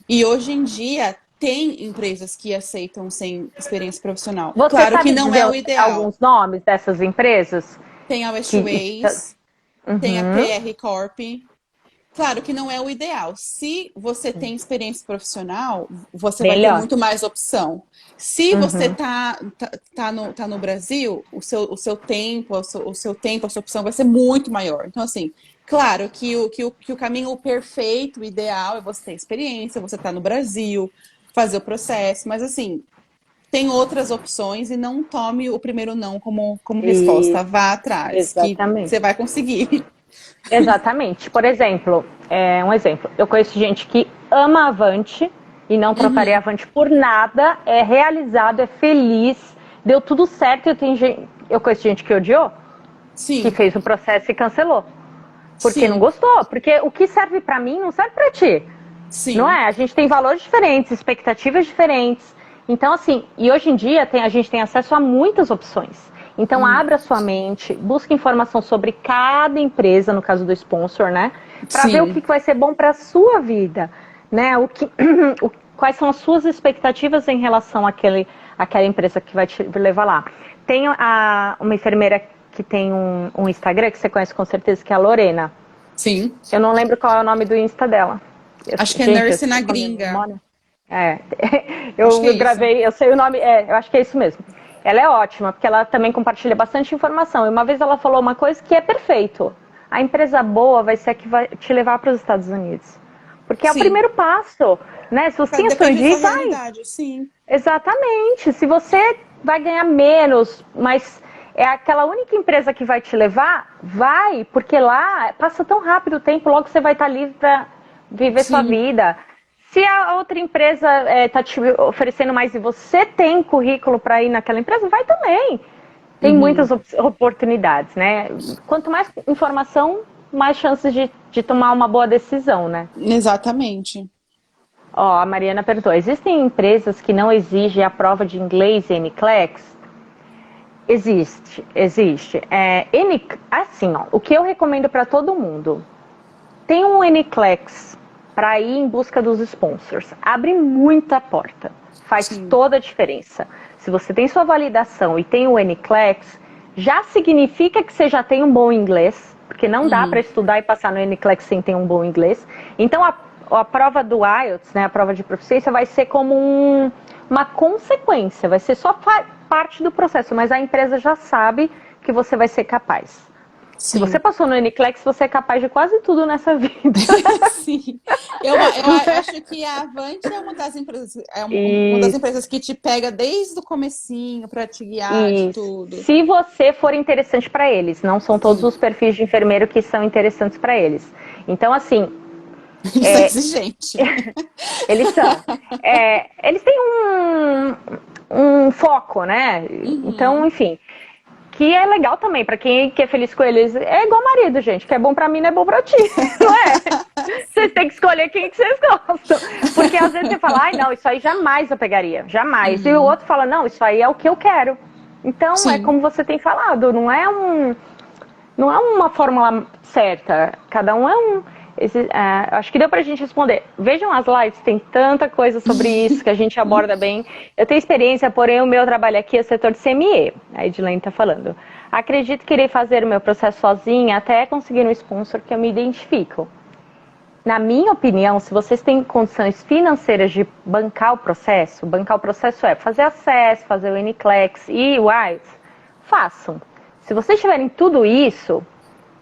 E hoje em dia tem empresas que aceitam sem experiência profissional. Você Claro que sabe não dizer é o ideal. alguns nomes dessas empresas? Tem a Westways, tem a PR Corp. Claro que não é o ideal. Se você tem experiência profissional, você vai ter muito mais opção. Se você tá no Brasil, o seu tempo, a sua opção vai ser muito maior. Então, assim, claro que o caminho perfeito, o ideal é você ter experiência, você tá no Brasil, fazer o processo, mas assim, tem outras opções e não tome o primeiro não como resposta. Vá atrás, que você vai conseguir. Exatamente. Por exemplo, um exemplo. Eu conheço gente que ama a Avante e não trocaria a Avante por nada, é realizado, é feliz, deu tudo certo. Eu conheço gente que odiou, que fez o processo e cancelou. Porque não gostou. Porque o que serve pra mim não serve pra ti. Não é? A gente tem valores diferentes, expectativas diferentes. Então, assim, e hoje em dia a gente tem acesso a muitas opções. Então, abra sua mente, busque informação sobre cada empresa, no caso do sponsor, né? Para ver o que vai ser bom para a sua vida, né? Quais são as suas expectativas em relação àquela empresa que vai te levar lá. Tem uma enfermeira que tem um Instagram, que você conhece com certeza, que é a Lorena. Sim. Eu não lembro qual é o nome do Insta dela. Acho que é Nurse na Gringa. Eu gravei, eu sei o nome, eu acho que é isso mesmo. Ela é ótima, porque ela também compartilha bastante informação. E uma vez ela falou uma coisa que é perfeito. A empresa boa vai ser a que vai te levar para os Estados Unidos. Porque é o primeiro passo, né? Se você expandir, vai. Sim. Exatamente. Se você vai ganhar menos, mas é aquela única empresa que vai te levar, vai, porque lá passa tão rápido o tempo, logo você vai estar livre para viver sua vida. Se a outra empresa está te oferecendo mais e você tem currículo para ir naquela empresa, vai também. Tem muitas oportunidades, né? Quanto mais informação, mais chances de tomar uma boa decisão, né? Exatamente. Ó, a Mariana perguntou, existem empresas que não exigem a prova de inglês e NCLEX? Existe. Assim, ó, o que eu recomendo para todo mundo, tem um NCLEX para ir em busca dos sponsors. Abre muita porta. Faz toda a diferença. Se você tem sua validação e tem o NCLEX, já significa que você já tem um bom inglês, porque não dá para estudar e passar no NCLEX sem ter um bom inglês. Então, a prova do IELTS, né, a prova de proficiência, vai ser como uma consequência, vai ser só parte do processo, mas a empresa já sabe que você vai ser capaz. Se você passou no NCLEX, você é capaz de quase tudo nessa vida. Sim. Eu acho que a Avante é uma das empresas que te pega desde o comecinho para te guiar de tudo. Se você for interessante para eles, não são todos os perfis de enfermeiro que são interessantes para eles. Então, assim... Isso é exigente. Eles são. Eles têm um foco, né? Então, enfim... Que é legal também, pra quem é feliz com eles. É igual marido, gente. Que é bom pra mim, não é bom pra ti. Não é? Vocês têm que escolher quem que vocês gostam. Porque às vezes você fala, ai, não, isso aí jamais eu pegaria. Jamais. E o outro fala, não, isso aí é o que eu quero. Então, é como você tem falado. Não é uma fórmula certa. Cada um é um... acho que deu pra gente responder. Vejam as lives, tem tanta coisa sobre isso que a gente aborda bem. Eu tenho experiência, porém o meu trabalho aqui é o setor de CME. A Edilene tá falando. Acredito que irei fazer o meu processo sozinha até conseguir um sponsor que eu me identifico. Na minha opinião, se vocês têm condições financeiras de bancar o processo é fazer acesso, fazer o NCLEX e o IELTS, façam. Se vocês tiverem tudo isso,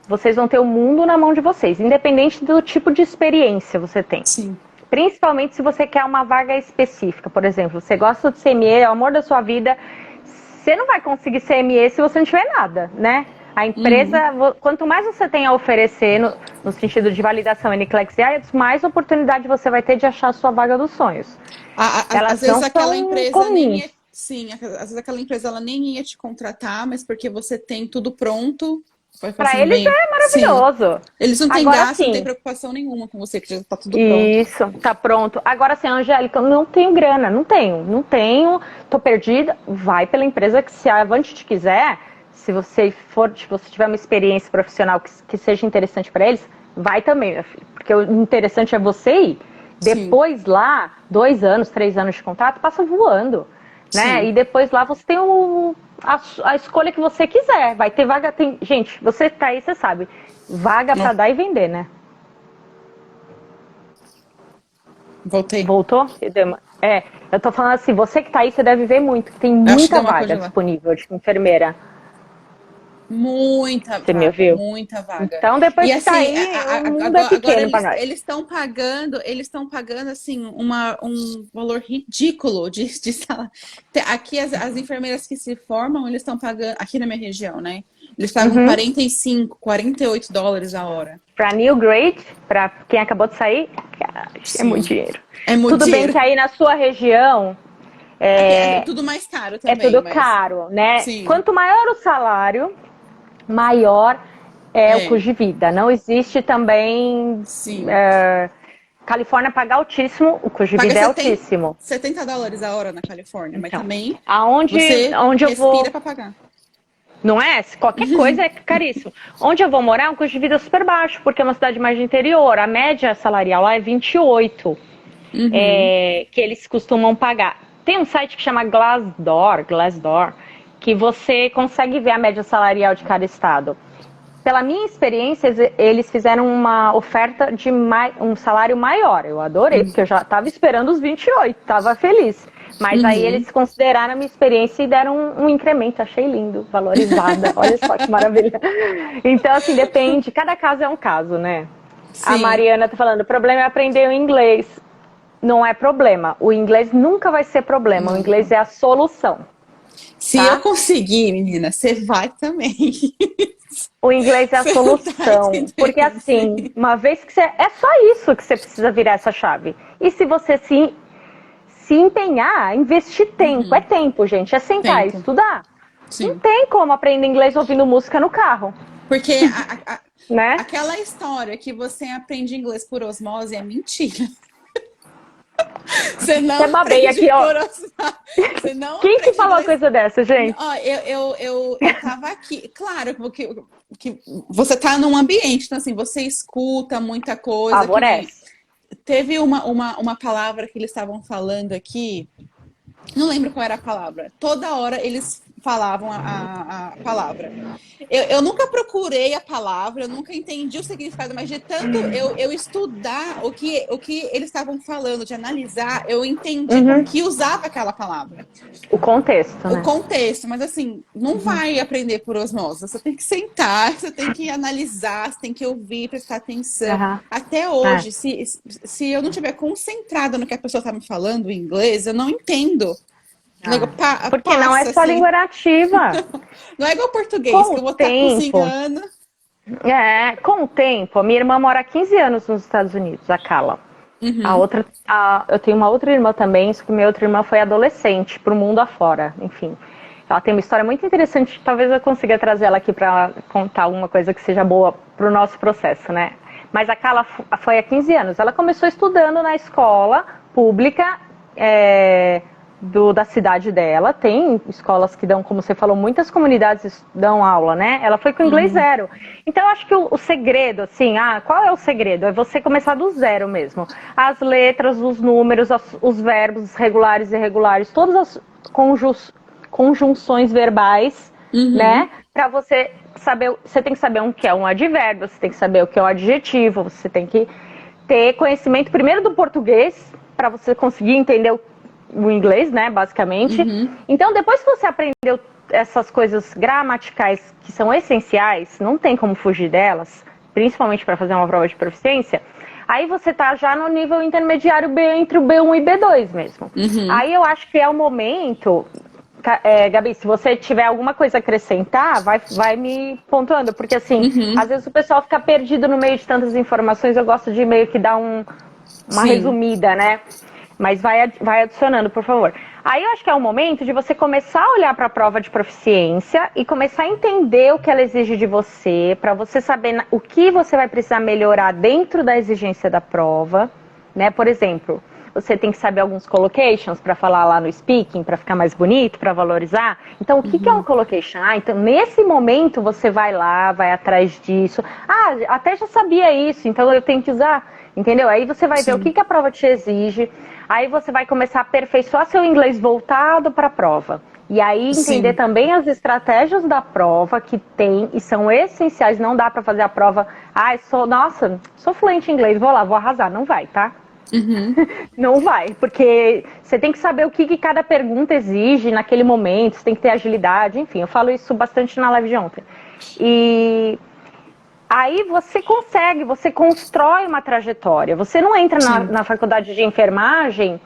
vocês vão ter o mundo na mão de vocês, independente do tipo de experiência você tem. Sim. Principalmente se você quer uma vaga específica. Por exemplo, você gosta de CME, é o amor da sua vida. Você não vai conseguir CME se você não tiver nada, né? A empresa, quanto mais você tem a oferecer no sentido de validação NCLEX e IELTS, mais oportunidade você vai ter de achar a sua vaga dos sonhos. Às vezes aquela empresa nem comuns. sim, às vezes aquela empresa ela nem ia te contratar, mas porque você tem tudo pronto, vai falar Para assim, eles bem, é sim. maravilhoso. Eles não têm Agora gasto, não têm sim, preocupação nenhuma com você, que já tá tudo pronto. isso, tá pronto. Agora sim, Angélica, eu não tenho grana, não tenho, tô perdida. Vai pela empresa que se a Avante te quiser, se você tiver uma experiência profissional que seja interessante para eles, vai também, minha filha. Porque o interessante é você ir. Sim, Depois lá, 2 anos, 3 anos de contrato, passa voando, né? sim. E depois lá você tem a escolha que você quiser. Vai ter vaga, gente, você tá aí, você sabe, vaga Ó, para dar e vender, né? voltei. Voltou? É, eu tô falando assim, você que tá aí, você deve ver muito, que tem Eu acho que muita deu uma vaga congelada. disponível de enfermeira. Muita Você me vaga, ouviu? muita vaga. Então, E depois que tá assim, aí, o mundo é agora pequeno para nós. eles estão pagando assim um valor ridículo de salário. Aqui as enfermeiras que se formam, eles estão pagando, aqui na minha região, né? Eles pagam Uhum. 45, US$ 48 a hora. Para new grade, para quem acabou de sair, é muito Sim. dinheiro. É muito Tudo bem dinheiro. que aí na sua região Aqui é tudo mais caro é também, tudo mas caro, né? sim, Quanto maior o salário, maior é o é, custo de vida. Não existe também. sim. Califórnia paga altíssimo, o custo de Paga vida é altíssimo. US$ 70 a hora na Califórnia, mas Então, também aonde, você onde eu respira vou, para pagar. não é? Qualquer coisa é caríssimo. Onde eu vou morar é um custo de vida super baixo, porque é uma cidade mais de interior. A média salarial lá é 28, Uhum. que eles costumam pagar. Tem um site que chama Glassdoor, que você consegue ver a média salarial de cada estado. Pela minha experiência, eles fizeram uma oferta de um salário maior. Eu adorei, porque eu já estava esperando os 28, estava feliz. Mas aí Uhum. eles consideraram a minha experiência e deram um incremento. Achei lindo, valorizada. Olha só que maravilha. Então, assim, depende. Cada caso é um caso, né? A Sim. Mariana tá falando, o problema é aprender o inglês. Não é problema. O inglês nunca vai ser problema. O inglês Nunca. é a solução, Se eu tá? conseguir, menina, você vai também. O inglês é a Você não tá solução, porque entendendo, assim, sim. uma vez que você. É só isso que você precisa virar essa chave. E se você se empenhar, investir tempo, é tempo, gente, é sentar e Tempo. estudar. Não Sim. tem como aprender inglês ouvindo música no carro, Porque né? aquela história que você aprende inglês por osmose é mentira. Você Até não babei aprende aqui, ó. por osmose. Você não Quem que aprende falou uma inglês. coisa dessa, gente? Ó, eu tava aqui. Claro que você tá num ambiente, então assim, você escuta muita coisa, que nem. Favorece. Teve uma palavra que eles estavam falando aqui, não lembro qual era a palavra. Toda hora eles falavam a palavra. Eu nunca procurei a palavra, eu nunca entendi o significado, mas de tanto eu estudar o que eles estavam falando, de analisar, eu entendi por Uhum. que usava aquela palavra. O contexto, O né? contexto, mas assim, não vai aprender por osmose. Você tem que sentar, você tem que analisar, você tem que ouvir, prestar atenção. Uhum. Até É. hoje, se eu não estiver concentrada no que a pessoa está me falando em inglês, eu não entendo. O negócio Porque não é passa só assim. língua nativa. Não é igual português, Com que o eu vou estar tempo, cozinhando. com o tempo, a minha irmã mora há 15 anos nos Estados Unidos, a Carla. Eu tenho uma outra irmã também, só que minha outra irmã foi adolescente, pro mundo afora, enfim. Ela tem uma história muito interessante, talvez eu consiga trazer ela aqui para contar alguma coisa que seja boa pro nosso processo, né? Mas a Carla foi há 15 anos. Ela começou estudando na escola pública, da cidade dela. Tem escolas que dão, como você falou, muitas comunidades dão aula, né? Ela foi com inglês zero. Então, eu acho que o segredo, assim, qual é o segredo? É você começar do zero mesmo. As letras, os números, os verbos regulares e irregulares, todas as conjunções verbais, né? Para você saber, você tem que saber o que é um advérbio, você tem que saber o que é um adjetivo, você tem que ter conhecimento primeiro do português para você conseguir entender o inglês, né, basicamente. Então, depois que você aprendeu essas coisas gramaticais que são essenciais, não tem como fugir delas, principalmente para fazer uma prova de proficiência, Aí você tá já no nível intermediário B, entre o B1 e B2 mesmo. Aí eu acho que é o momento... Gabi, se você tiver alguma coisa a acrescentar, vai me pontuando, porque assim, às vezes o pessoal fica perdido no meio de tantas informações, eu gosto de meio que dar uma resumida, né? Mas vai adicionando, por favor. Aí eu acho que é o momento de você começar a olhar para a prova de proficiência e começar a entender o que ela exige de você, para você saber o que você vai precisar melhorar dentro da exigência da prova, né? Por exemplo, você tem que saber alguns collocations para falar lá no speaking, para ficar mais bonito, para valorizar. Então, o que é um collocation? Então, nesse momento, você vai lá, vai atrás disso. Até já sabia isso, então eu tenho que usar, entendeu? Aí você vai ver o que a prova te exige. Aí você vai começar a aperfeiçoar seu inglês voltado para a prova. E aí entender também as estratégias da prova que tem e são essenciais. Não dá para fazer a prova, sou fluente em inglês, vou lá, vou arrasar. Não vai, tá? Não vai, porque você tem que saber o que cada pergunta exige naquele momento, você tem que ter agilidade, enfim, eu falo isso bastante na live de ontem. E aí você constrói uma trajetória. Você não entra na faculdade de enfermagem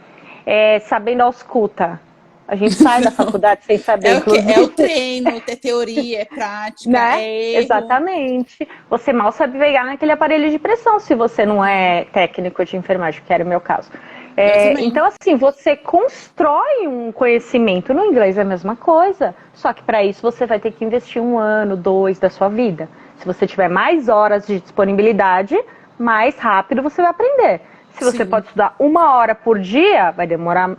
sabendo a ausculta. A gente sai da faculdade sem saber, inclusive. É o treino, é teoria, é prática, né? é erro. Exatamente. Você mal sabe pegar naquele aparelho de pressão se você não é técnico de enfermagem, que era o meu caso. Então, assim, você constrói um conhecimento. No inglês é a mesma coisa, só que para isso você vai ter que investir 1 ano, 2 da sua vida. Se você tiver mais horas de disponibilidade, mais rápido você vai aprender. Se você pode estudar 1 hora por dia, vai demorar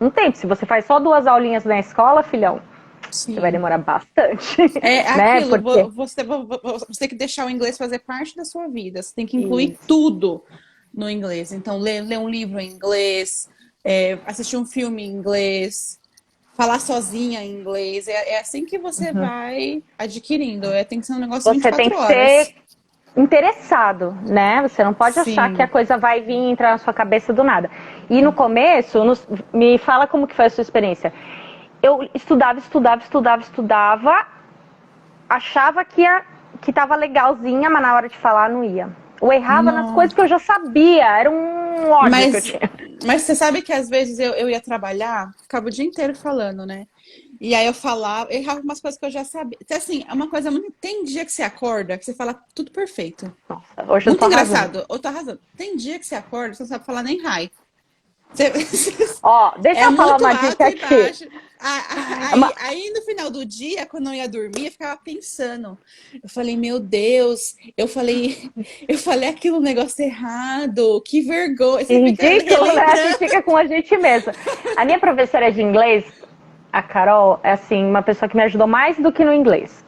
um tempo. Se você faz só 2 aulinhas na escola, filhão, você vai demorar bastante. Aquilo, Porque... você tem que deixar o inglês fazer parte da sua vida. Você tem que incluir tudo no inglês. Então, ler um livro em inglês, assistir um filme em inglês, falar sozinha em inglês. É assim que você vai adquirindo. Tem que ser um negócio 24 horas. Você tem que ser interessado, né? Você não pode achar que a coisa vai vir e entrar na sua cabeça do nada. E no começo, me fala como que foi a sua experiência. Eu estudava, achava que estava legalzinha, mas na hora de falar não ia. Eu errava nas coisas que eu já sabia, era um ódio que eu tinha. Mas você sabe que às vezes eu ia trabalhar, ficava o dia inteiro falando, né? E aí eu errava umas coisas que eu já sabia. Então, assim, é uma coisa muito... Tem dia que você acorda, que você fala tudo perfeito. Nossa, hoje muito eu tô engraçado. arrasando. Eu tô arrasando. Tem dia que você acorda, você não sabe falar nem hi. Deixa eu falar uma dica aqui. Aí no final do dia, quando eu ia dormir, eu ficava pensando. Eu falei, meu Deus, eu falei aquilo negócio errado, que vergonha. Ridículo, né? A gente fica com a gente mesma. A minha professora de inglês, a Carol, é assim, uma pessoa que me ajudou mais do que no inglês.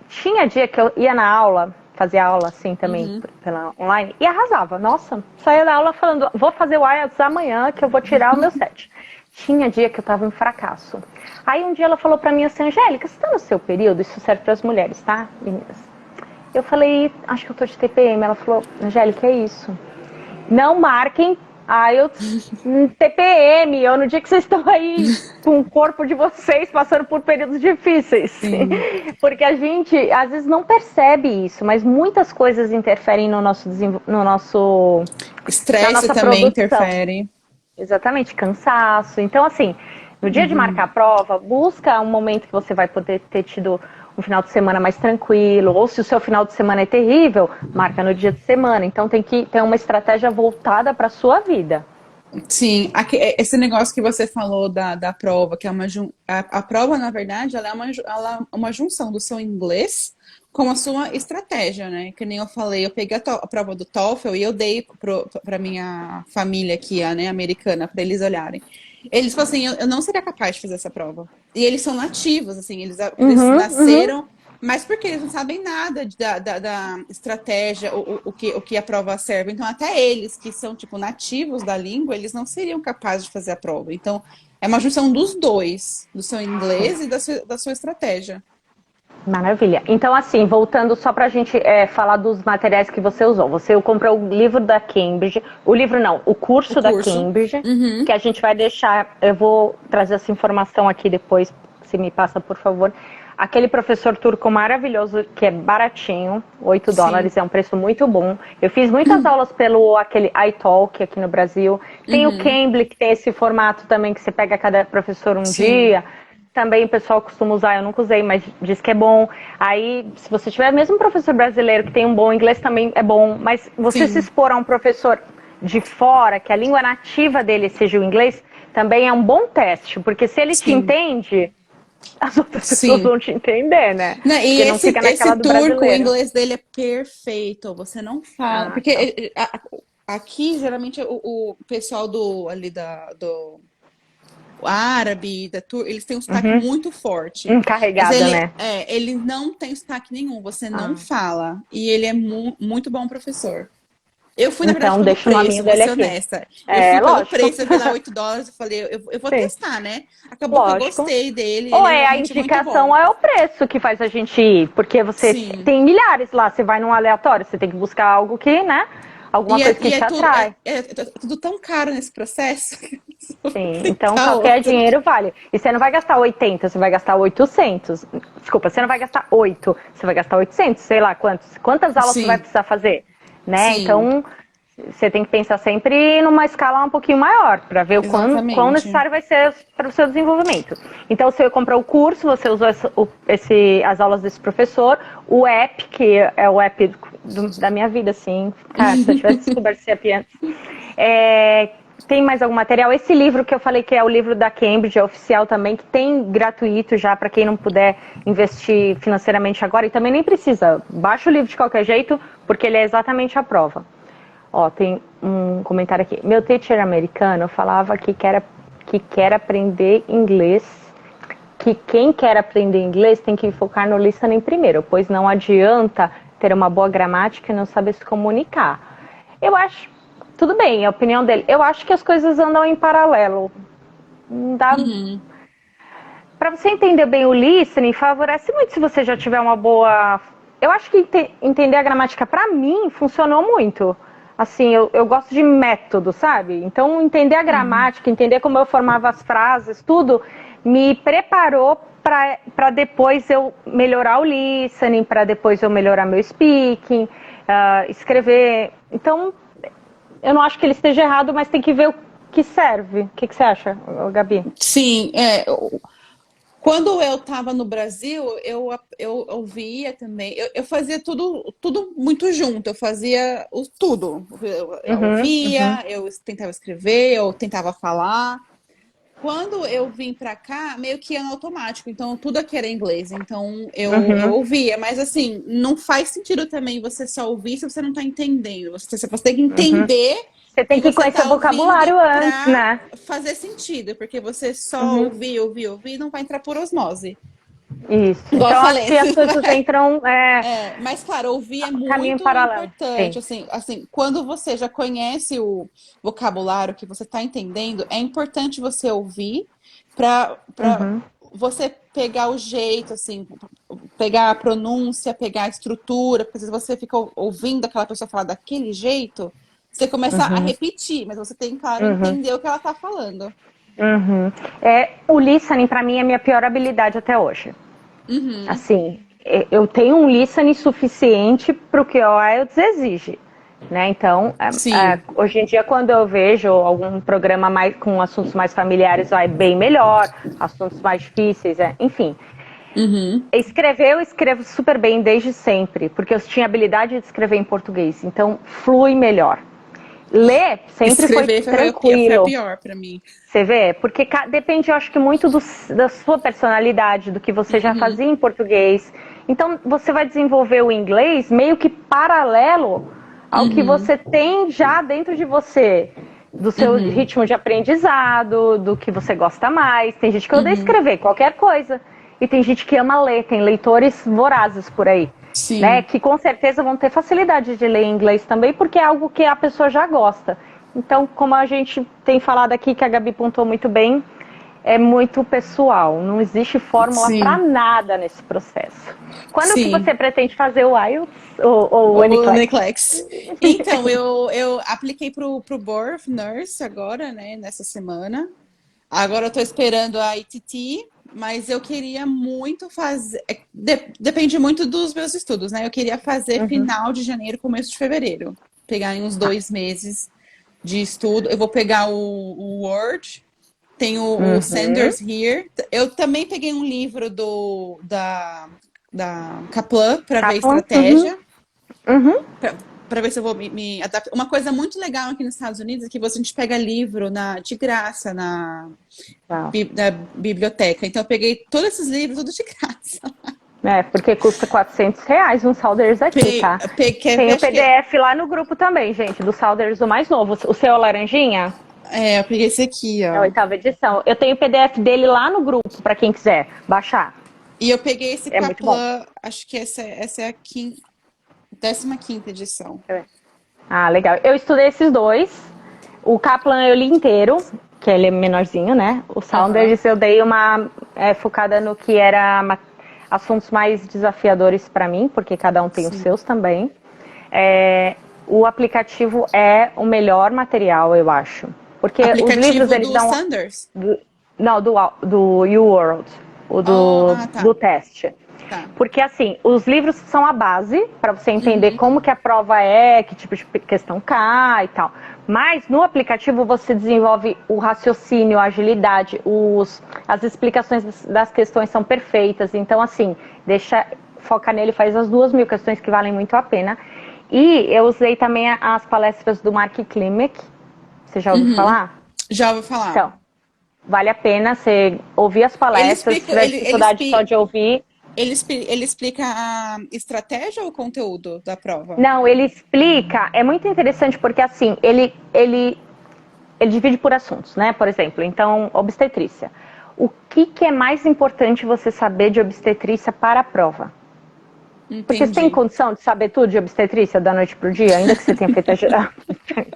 Tinha dia que eu ia na aula, fazia aula assim também pela online, e arrasava. Nossa, saía da aula falando, vou fazer o IELTS amanhã que eu vou tirar o meu 7. Tinha dia que eu tava em fracasso. Aí um dia ela falou pra mim assim, Angélica, você tá no seu período? Isso serve pras mulheres, tá, meninas? Eu falei, acho que eu tô de TPM. Ela falou, Angélica, é isso. Não marquem TPM, ou no dia que vocês estão aí com o corpo de vocês passando por períodos difíceis. Sim. Porque a gente, às vezes, não percebe isso, mas muitas coisas interferem no nosso estresse também interfere. Exatamente, cansaço. Então, assim, no dia de marcar a prova, busca um momento que você vai poder ter tido um final de semana mais tranquilo, ou se o seu final de semana é terrível, marca no dia de semana. Então tem que ter uma estratégia voltada para a sua vida. Sim, esse negócio que você falou da prova, que é a prova, na verdade, ela é uma junção do seu inglês com a sua estratégia, né? Que nem eu falei, eu peguei a prova do TOEFL e eu dei para minha família aqui, né, americana, para eles olharem. Eles falaram assim, eu não seria capaz de fazer essa prova. E eles são nativos, assim, eles nasceram, mas porque eles não sabem nada da estratégia, o que a prova serve. Então, até eles, que são, tipo, nativos da língua, eles não seriam capazes de fazer a prova. Então, é uma junção dos dois, do seu inglês e da sua estratégia. Maravilha. Então, assim, voltando só pra gente falar dos materiais que você usou. Você comprou o livro da Cambridge, o curso da Cambridge, que a gente vai deixar, eu vou trazer essa informação aqui depois, se me passa, por favor. Aquele professor turco maravilhoso, que é baratinho, $8, Sim. é um preço muito bom. Eu fiz muitas aulas pelo aquele iTalk aqui no Brasil. Tem o Uhum. Cambly, que tem esse formato também, que você pega cada professor um Sim. dia. Também o pessoal costuma usar, eu nunca usei, mas diz que é bom. Aí, se você tiver mesmo um professor brasileiro que tem um bom inglês, também é bom. Mas você se Sim. expor a um professor de fora, que a língua nativa dele seja o inglês, também é um bom teste, porque se ele te Sim. entende, as outras pessoas Sim. vão te entender, né? Né, e Porque não esse, fica esse naquela do turco, o brasileiro. inglês dele é perfeito. Você não fala. Ah, Porque então. aqui, geralmente, o pessoal do árabe, eles têm um sotaque Uhum. muito forte. Mas Carregada, né? ele não tem sotaque nenhum. Você não Ah. fala. E ele é muito bom professor. Eu fui, na verdade, Então, pelo deixa o nominho preço, vou dele ser aqui. honesta. Eu fui É, pelo lógico. preço, eu vi lá $8, eu falei, eu vou Sim, testar, né? Acabou que eu lógico. gostei dele, Ou ele é é a realmente muito bom. indicação ou é o preço que faz a gente ir. Porque você Sim. tem milhares lá, você vai num aleatório, você tem que buscar algo que, né? Alguma coisa que te atrai. É tudo tão caro nesse processo. Eu vou Sim, então tentar qualquer outro. dinheiro vale. E você não vai gastar 80, você vai gastar 800. Desculpa, você não vai gastar 8, você vai gastar 800, sei lá quantas aulas você vai Sim, precisar fazer, né? sim, Então, você tem que pensar sempre numa escala um pouquinho maior, para ver o quão exatamente. necessário vai ser para o seu desenvolvimento. Então, você comprou o curso, você usou as aulas desse professor, o app, que é o app da minha vida, assim, cara, se eu tivesse descoberto esse app antes. É, tem mais algum material? Esse livro que eu falei que é o livro da Cambridge, é oficial também, que tem gratuito já para quem não puder investir financeiramente agora, e também nem precisa. Baixa o livro de qualquer jeito, porque ele é exatamente a prova. Ó, tem um comentário aqui. Meu teacher americano falava que quer aprender inglês, que quem quer aprender inglês tem que focar no listening primeiro, pois não adianta ter uma boa gramática e não saber se comunicar. Eu acho, tudo bem, é a opinião dele. Eu acho que as coisas andam em paralelo. Dá, Uhum, para você entender bem o listening, favorece muito se você já tiver uma boa. Eu acho que entender a gramática, para mim, funcionou muito. Assim, eu gosto de método, sabe? Então, entender a uhum, gramática, entender como eu formava as frases, tudo, me preparou para depois eu melhorar o listening, para depois eu melhorar meu speaking, escrever. Então, eu não acho que ele esteja errado, mas tem que ver o que serve. O que você acha, Gabi? sim, quando eu estava no Brasil, eu ouvia também. Eu fazia tudo muito junto. Eu fazia tudo. Eu Uhum, uhum, ouvia, eu tentava escrever, eu tentava falar. Quando eu vim pra cá, meio que é no automático. Então, tudo aqui era inglês. Então, eu uhum. ouvia. Mas, assim, não faz sentido também você só ouvir se você não tá entendendo. Você tem que Uhum. entender Você que tem que você conhecer o tá ouvindo vocabulário antes, pra né? fazer sentido. Porque você só Uhum. ouvir, não vai entrar por osmose. Isso. Igual eu Então acho falei. que as coisas entram Mas, claro, ouvir é caminho muito paralelo. importante. Sim. Assim, quando você já conhece o vocabulário que você está entendendo, é importante você ouvir para Uhum. você pegar o jeito, assim, pegar a pronúncia, pegar a estrutura, porque se você fica ouvindo aquela pessoa falar daquele jeito, você começa a Uhum. repetir, mas você tem, claro, Uhum. entender o que ela está falando. Uhum. O listening para mim é a minha pior habilidade até hoje. Uhum. Assim, eu tenho um listening suficiente para o que o IELTS exige. Né? Então, Sim. hoje em dia, quando eu vejo algum programa mais com assuntos mais familiares, vai bem melhor, assuntos mais difíceis, enfim. Uhum. Escrever, eu escrevo super bem desde sempre, porque eu tinha habilidade de escrever em português, então flui melhor. Ler sempre foi Escrever foi a tranquilo, pior para mim. você vê? Porque depende, eu acho que muito da sua personalidade, do que você já Uhum. fazia em português. Então, você vai desenvolver o inglês meio que paralelo ao que Uhum. você tem já dentro de você, do seu Uhum. ritmo de aprendizado, do que você gosta mais. Tem gente que odeia Uhum. escrever qualquer coisa. E tem gente que ama ler, tem leitores vorazes por aí. Né, Sim, que com certeza vão ter facilidade de ler em inglês também, porque é algo que a pessoa já gosta. Então, como a gente tem falado aqui, que a Gabi pontuou muito bem, é muito pessoal. Não existe fórmula para sim, nada nesse processo. Quando que sim. você pretende fazer o IELTS ou o O NCLEX? Neclex. Então, eu apliquei pro Board of Nurse agora, né, nessa semana. Agora eu tô esperando a ITT, Mas eu queria muito fazer. Depende muito dos meus estudos, né? Eu queria fazer Uhum. final de janeiro, começo de fevereiro. Pegar em uns 2 meses de estudo. Eu vou pegar o Word, tem o Uhum. Sanders Here. Eu também peguei um livro da Kaplan para ver Kaplan? Uhum. estratégia, Uhum. para ver se eu vou me adaptar. Uma coisa muito legal aqui nos Estados Unidos é que a gente pega livro de graça Tá. na biblioteca. Então eu peguei todos esses livros, tudo de graça. É, porque custa R$ 400 um Souders aqui, tá? Quer Tem ver? o Acho que. PDF lá no grupo também, gente, do Souders, o mais novo. O seu é o laranjinha? É, eu peguei esse aqui, É a ó. 8ª edição. Eu tenho o PDF dele lá no grupo, para quem quiser baixar. E eu peguei esse É muito bom. Kaplan, acho que essa é a 15ª edição. Ah, legal. Eu estudei esses dois. O Kaplan eu li inteiro, que ele é menorzinho, né? O Aham. Saunders eu dei uma focada no que era assuntos mais desafiadores para mim, porque cada um tem os Sim. seus também. O aplicativo é o melhor material, eu acho. Porque os livros, Aplicativo eles do dão... Sanders? Não, do UWorld, o Oh, do tá. teste. Tá. Porque, assim, os livros são a base para você entender Uhum. como que a prova é, que tipo de questão cai e tal. Mas no aplicativo você desenvolve o raciocínio, a agilidade, as explicações das questões são perfeitas. Então, assim, foca nele, faz as 2.000 questões que valem muito a pena. E eu usei também as palestras do Mark Klimek. Você já ouviu Uhum. falar? Já ouvi falar. Então, vale a pena você ouvir as Ele palestras. Se explica, tiver dificuldade só de ouvir, ele explica a estratégia ou o conteúdo da prova? não, ele explica, é muito interessante porque assim, ele divide por assuntos, né? Por exemplo, então, obstetrícia. O que é mais importante você saber de obstetrícia para a prova? Porque você tem Entendi. condição de saber tudo de obstetrícia da noite pro dia, ainda que você tenha feito a geral,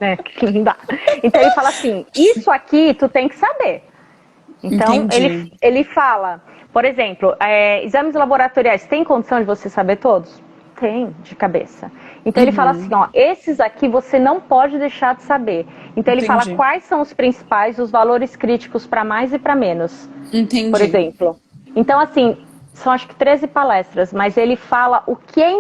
né? Que não dá. Então ele fala assim, isso aqui tu tem que saber. Então Entendi. ele fala, por exemplo, exames laboratoriais, tem condição de você saber todos? Tem, de cabeça. Então ele fala assim, Uhum. ó, esses aqui você não pode deixar de saber. Então ele fala Entendi. quais são os principais, os valores críticos para mais e para menos, por Entendi. exemplo. Então assim, são acho que 13 palestras, mas ele fala o que é,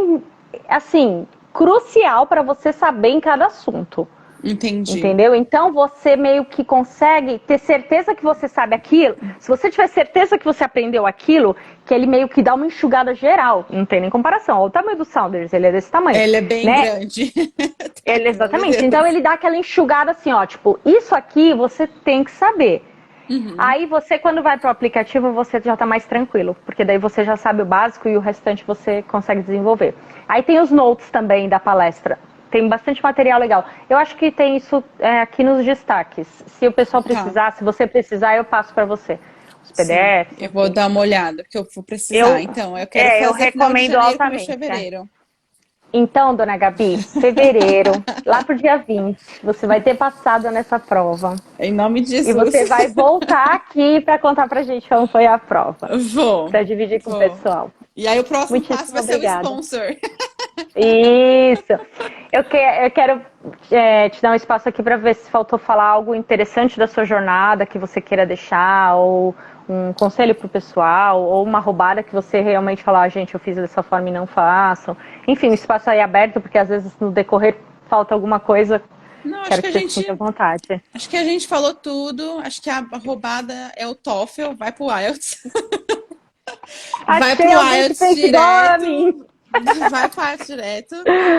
assim, crucial para você saber em cada assunto. Entendi. Entendeu? Então você meio que consegue ter certeza que você sabe aquilo. Se você tiver certeza que você aprendeu aquilo, que ele meio que dá uma enxugada geral. Não tem nem comparação. Olha o tamanho do Saunders, ele é desse tamanho, Ele é bem né? grande. Tá, Ele, pelo amor de exatamente. Então Deus. ele dá aquela enxugada assim, ó, tipo, isso aqui você tem que saber. Uhum. Aí você, quando vai para o aplicativo, você já está mais tranquilo, porque daí você já sabe o básico e o restante você consegue desenvolver. Aí tem os notes também da palestra. Tem bastante material legal. Eu acho que tem isso aqui nos destaques. Se o pessoal Tá. precisar, se você precisar, eu passo para você. Os Sim, PDFs, eu vou enfim. dar uma olhada, porque eu vou precisar. Eu, Então, eu quero eu fazer final de recomendo janeiro, começo de altamente. fevereiro. Então, dona Gabi, fevereiro, lá pro dia 20, você vai ter passado nessa prova. Em nome de E Jesus. você vai voltar aqui para contar pra gente como foi a prova. Vou, Para dividir com o vou. pessoal. E aí o próximo passo Muitíssimo vai ser o obrigada. sponsor. Isso. Eu quero te dar um espaço aqui para ver se faltou falar algo interessante da sua jornada que você queira deixar, ou um conselho para o pessoal, ou uma roubada que você realmente falar, gente, eu fiz dessa forma e não faço. Enfim, o espaço aí é aberto, porque às vezes no decorrer falta alguma coisa. Não, Quero que você se sinta à vontade. acho que a gente falou tudo. Acho que a roubada é o TOEFL, vai pro IELTS. Vai pro Achei alguém que IELTS pensa igual a mim. direto. Vai pro IELTS direto.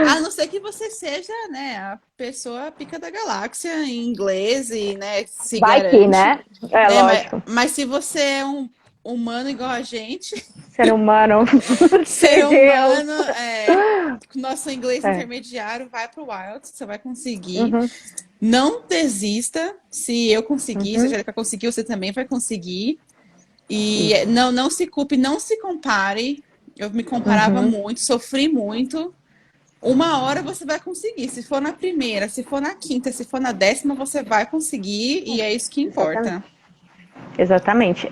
A não ser que você seja, né, a pessoa pica da galáxia em inglês e, né, se Vai que, garante. né? É, Né? Mas, lógico. mas se você é um humano igual a gente, Ser humano. ser Ser Deus. humano, nosso inglês É. intermediário, vai pro IELTS, você vai conseguir. Uhum, Não desista. Se eu conseguir, se a uhum. Angélica conseguiu, você também vai conseguir. E Isso. não se culpe, não se compare. Eu me comparava Uhum. muito, sofri muito. Uma hora você vai conseguir. Se for na primeira, se for na quinta, se for na 10ª, você vai conseguir e é isso que Exatamente. importa. Exatamente.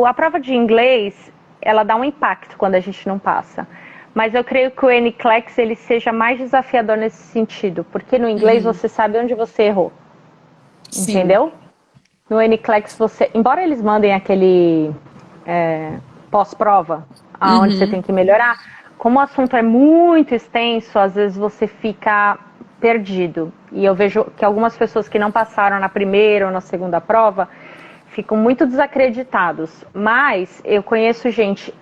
A prova de inglês, ela dá um impacto quando a gente não passa. Mas eu creio que o NCLEX ele seja mais desafiador nesse sentido, porque no inglês você sabe onde você errou, Sim, entendeu? no NCLEX você, embora eles mandem aquele pós-prova, aonde você tem que melhorar, como o assunto é muito extenso, às vezes você fica perdido. E eu vejo que algumas pessoas que não passaram na primeira ou na segunda prova ficam muito desacreditados. Mas eu conheço gente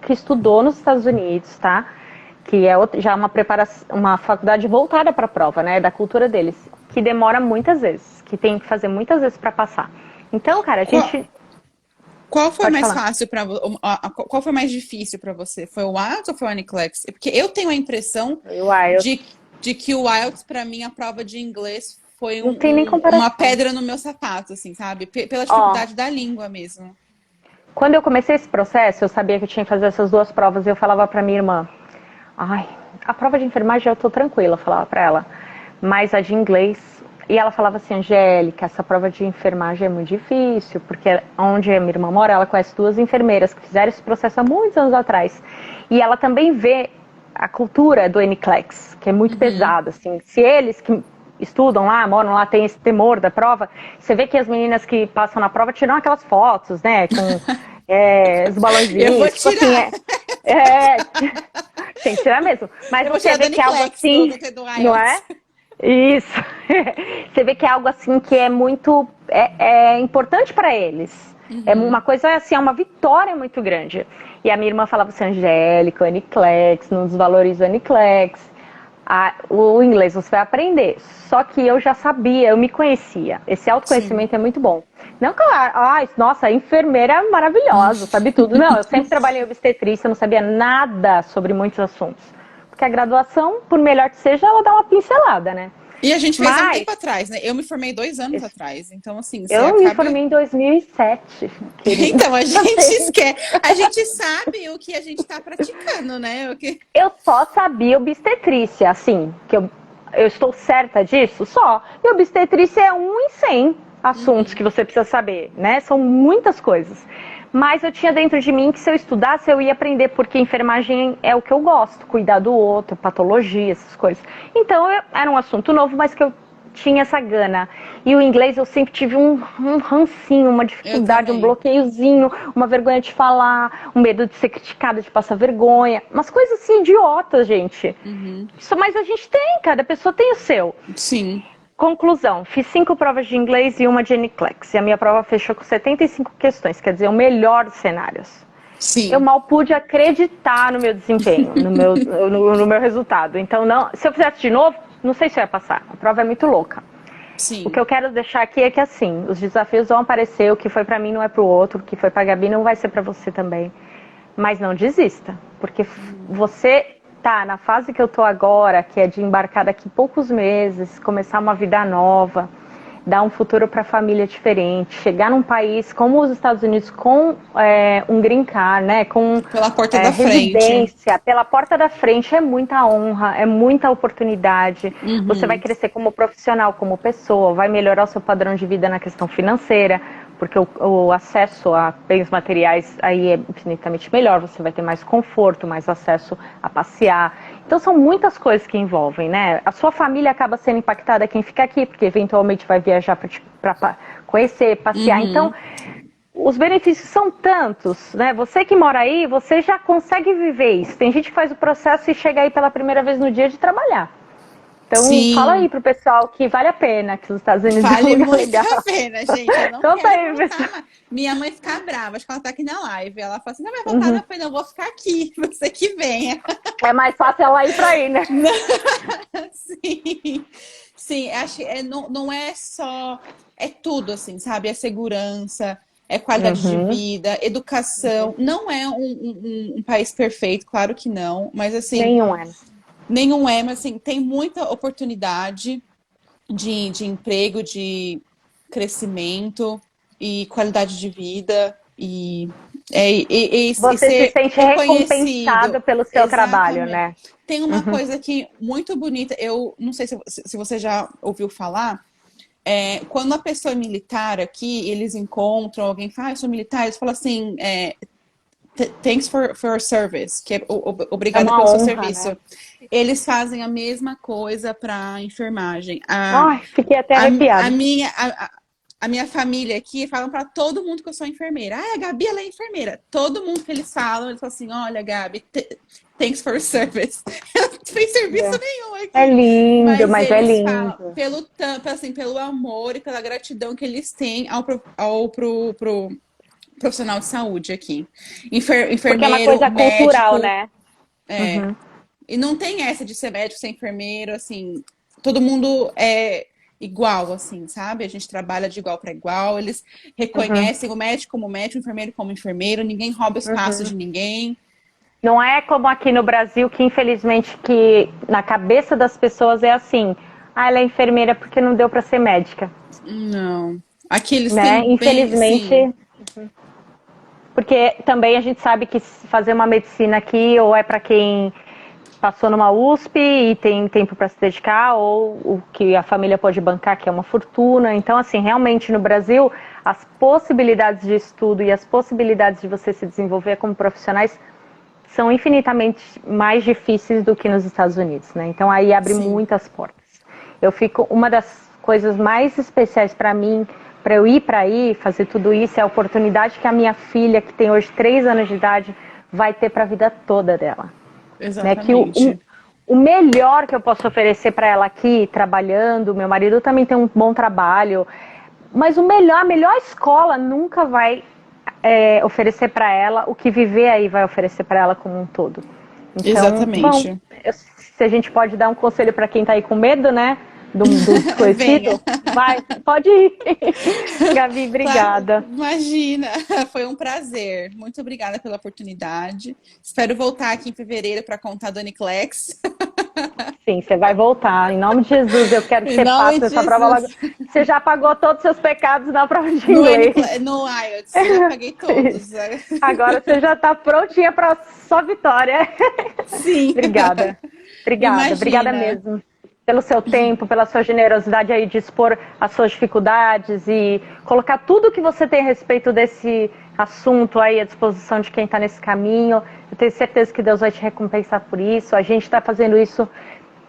que estudou nos Estados Unidos, tá? Que é já uma preparação, uma faculdade voltada para a prova, né? Da cultura deles, que demora muitas vezes, que tem que fazer muitas vezes para passar. Então, cara, a gente... Qual foi Pode mais falar. fácil para qual foi mais difícil para você? Foi o IELTS ou foi o NCLEX? Porque eu tenho a impressão de que o IELTS, para mim, a prova de inglês foi Não tem nem comparação. uma pedra no meu sapato, assim, sabe? Pela dificuldade da língua mesmo. Quando eu comecei esse processo, eu sabia que eu tinha que fazer essas duas provas e eu falava para minha irmã, ai, a prova de enfermagem eu tô tranquila, eu falava para ela, mas a de inglês... E ela falava assim, Angélica, essa prova de enfermagem é muito difícil, porque onde a minha irmã mora, ela conhece duas enfermeiras que fizeram esse processo há muitos anos atrás. E ela também vê a cultura do NCLEX, que é muito pesada, assim. Se eles que estudam lá, moram lá, têm esse temor da prova, você vê que as meninas que passam na prova tiram aquelas fotos, né, com os balãozinhos. Eu vou tipo tirar. Assim, tem que tirar mesmo. Mas você vê que é algo assim, não é? Isso. Você vê que é algo assim que é muito importante para eles. É uma coisa assim, é uma vitória muito grande. E a minha irmã falava assim, Angélica, o NCLEX, não desvaloriza o NCLEX. O inglês você vai aprender. Só que eu já sabia, eu me conhecia. Esse autoconhecimento é muito bom. Não, claro, nossa, a enfermeira é maravilhosa, sabe tudo. Não, eu sempre trabalhei em obstetrícia, não sabia nada sobre muitos assuntos. Porque a graduação, por melhor que seja, ela dá uma pincelada, né? E a gente fez há um tempo atrás, né? Eu me formei 2 anos atrás. Então, assim, você eu me formei em 2007. Então, a gente esquece. A gente sabe o que a gente tá praticando, né? Eu só sabia obstetrícia, assim, que eu estou certa disso, só. E obstetrícia é 1 em 100 assuntos que você precisa saber, né? São muitas coisas. Mas eu tinha dentro de mim que se eu estudasse, eu ia aprender, porque enfermagem é o que eu gosto, cuidar do outro, patologia, essas coisas. Então, era um assunto novo, mas que eu tinha essa gana. E o inglês eu sempre tive um rancinho, uma dificuldade, um bloqueiozinho, uma vergonha de falar, um medo de ser criticada, de passar vergonha. Umas coisas assim, idiotas, gente. Mas a gente tem, cada pessoa tem o seu. Sim. Conclusão, fiz 5 provas de inglês e uma de NCLEX. E a minha prova fechou com 75 questões, quer dizer, o melhor dos cenários. Sim. Eu mal pude acreditar no meu desempenho, no meu resultado. Então, se eu fizesse de novo, não sei se eu ia passar. A prova é muito louca. Sim. O que eu quero deixar aqui é que, assim, os desafios vão aparecer, o que foi pra mim não é pro outro, o que foi pra Gabi não vai ser pra você também. Mas não desista, porque você... tá na fase que eu tô agora, que é de embarcar daqui poucos meses, começar uma vida nova, dar um futuro para a família diferente, chegar num país como os Estados Unidos com um green card, né, com pela porta da residência, frente. Pela porta da frente, é muita honra, é muita oportunidade. Você vai crescer como profissional, como pessoa, vai melhorar o seu padrão de vida na questão financeira, porque o acesso a bens materiais aí é infinitamente melhor, você vai ter mais conforto, mais acesso a passear. Então são muitas coisas que envolvem, né? A sua família acaba sendo impactada, quem fica aqui, porque eventualmente vai viajar para conhecer, passear. Então, os benefícios são tantos, né? Você que mora aí, você já consegue viver isso. Tem gente que faz o processo e chega aí pela primeira vez no dia de trabalhar. Então, fala aí pro pessoal que vale a pena, que os Estados Unidos vale é um lugar muito legal. a pena, gente. Eu não Então, quero voltar. Minha mãe fica brava, acho que ela tá aqui na live. Ela fala assim, não vai voltar, não. Eu falei, não, eu vou ficar aqui, você que venha. É mais fácil ela ir pra aí, né? Sim. Sim, acho que não é só... É tudo, assim, sabe? É segurança, é qualidade de vida, educação. Não é um país perfeito, claro que não. Mas, assim... Nenhum é, mas assim, tem muita oportunidade de emprego, de crescimento e qualidade de vida e você se sente recompensado pelo seu trabalho, né? Tem uma coisa que muito bonita, eu não sei se você já ouviu falar, quando a pessoa é militar aqui, eles encontram alguém que fala, eu sou militar, eles falam assim, thanks for your service, que é obrigada pelo seu serviço. Né? Eles fazem a mesma coisa para enfermagem. Ai, fiquei até arrepiada. a minha família aqui falam pra todo mundo que eu sou enfermeira. Ah, a Gabi, ela é enfermeira. Todo mundo que eles falam assim, olha, Gabi, thanks for service. Eu não fiz serviço nenhum É aqui. lindo, Mas mas é eles falam lindo. pelo tanto, assim, pelo amor e pela gratidão que eles têm pro profissional de saúde aqui. Porque é uma Enfermeiro, coisa cultural, médico, né? é. Uhum, E não tem essa de ser médico, ser enfermeiro, assim, todo mundo é igual, assim, sabe? A gente trabalha de igual para igual, eles uhum, reconhecem o médico como médico, o enfermeiro como enfermeiro, ninguém rouba espaço uhum. de ninguém. Não é como aqui no Brasil, que infelizmente que na cabeça das pessoas é assim, ah, ela é enfermeira porque não deu para ser médica, Não. Aqui eles né? têm bem, assim, Infelizmente, porque também a gente sabe que fazer uma medicina aqui ou é para quem passou numa USP e tem tempo para se dedicar, ou o que a família pode bancar, que é uma fortuna. Então, assim, realmente no Brasil, as possibilidades de estudo e as possibilidades de você se desenvolver como profissionais são infinitamente mais difíceis do que nos Estados Unidos, né? Então aí abre sim. muitas portas. Eu fico, uma das coisas mais especiais para mim, para eu ir para aí, fazer tudo isso, é a oportunidade que a minha filha, que tem hoje 3 anos de idade, vai ter para a vida toda dela, né? Que Exatamente. o melhor que eu posso oferecer para ela aqui, trabalhando, meu marido também tem um bom trabalho, mas a melhor escola nunca vai oferecer para ela o que viver aí vai oferecer para ela como um todo. Então, bom, Exatamente. se a gente pode dar um conselho para quem está aí com medo, né, do Venha. desconhecido, vai, pode ir. Gabi, Claro, obrigada. imagina, foi um prazer. Muito obrigada pela oportunidade. Espero voltar aqui em fevereiro para contar do Uniclex. Sim, você vai voltar. Em nome de Jesus, eu quero que Em você nome passe de essa prova logo. Jesus. Você já pagou todos os seus pecados na prova de No, inglês. No IELTS, já paguei todos. Isso. Agora você já está prontinha para só vitória. Sim, Obrigada. Obrigada. Obrigada imagina. mesmo pelo seu tempo, pela sua generosidade aí de expor as suas dificuldades e colocar tudo que você tem a respeito desse assunto aí à disposição de quem está nesse caminho. Eu tenho certeza que Deus vai te recompensar por isso. A gente está fazendo isso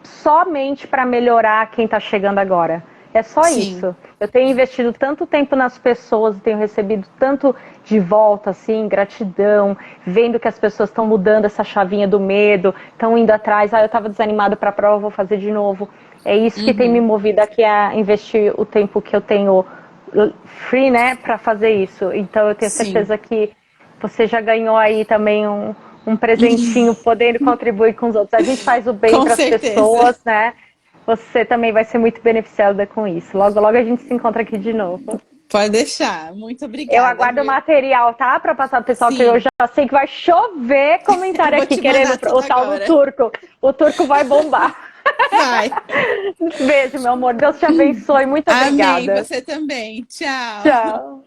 somente para melhorar quem está chegando agora. É só Sim. isso. Eu tenho investido tanto tempo nas pessoas, tenho recebido tanto de volta, assim, gratidão, vendo que as pessoas estão mudando essa chavinha do medo, estão indo atrás. Ah, eu estava desanimado para a prova, vou fazer de novo. É isso que tem me Uhum. movido aqui a investir o tempo que eu tenho free, né, para fazer isso. Então eu tenho Sim, certeza que você já ganhou aí também um presentinho podendo contribuir com os outros. A gente faz o bem com para as certeza. pessoas, né? Você também vai ser muito beneficiada com isso. Logo, logo a gente se encontra aqui de novo. Pode deixar. Muito Eu obrigada, aguardo o viu? material, tá? Para passar pro pessoal, que eu Sim, já sei que vai chover eu comentário vou aqui te querendo mandar tudo o tal do agora. turco. O turco vai bombar. Vai. Beijo, meu amor. Deus te abençoe. Muito Amém. obrigada. Você também. Tchau. Tchau.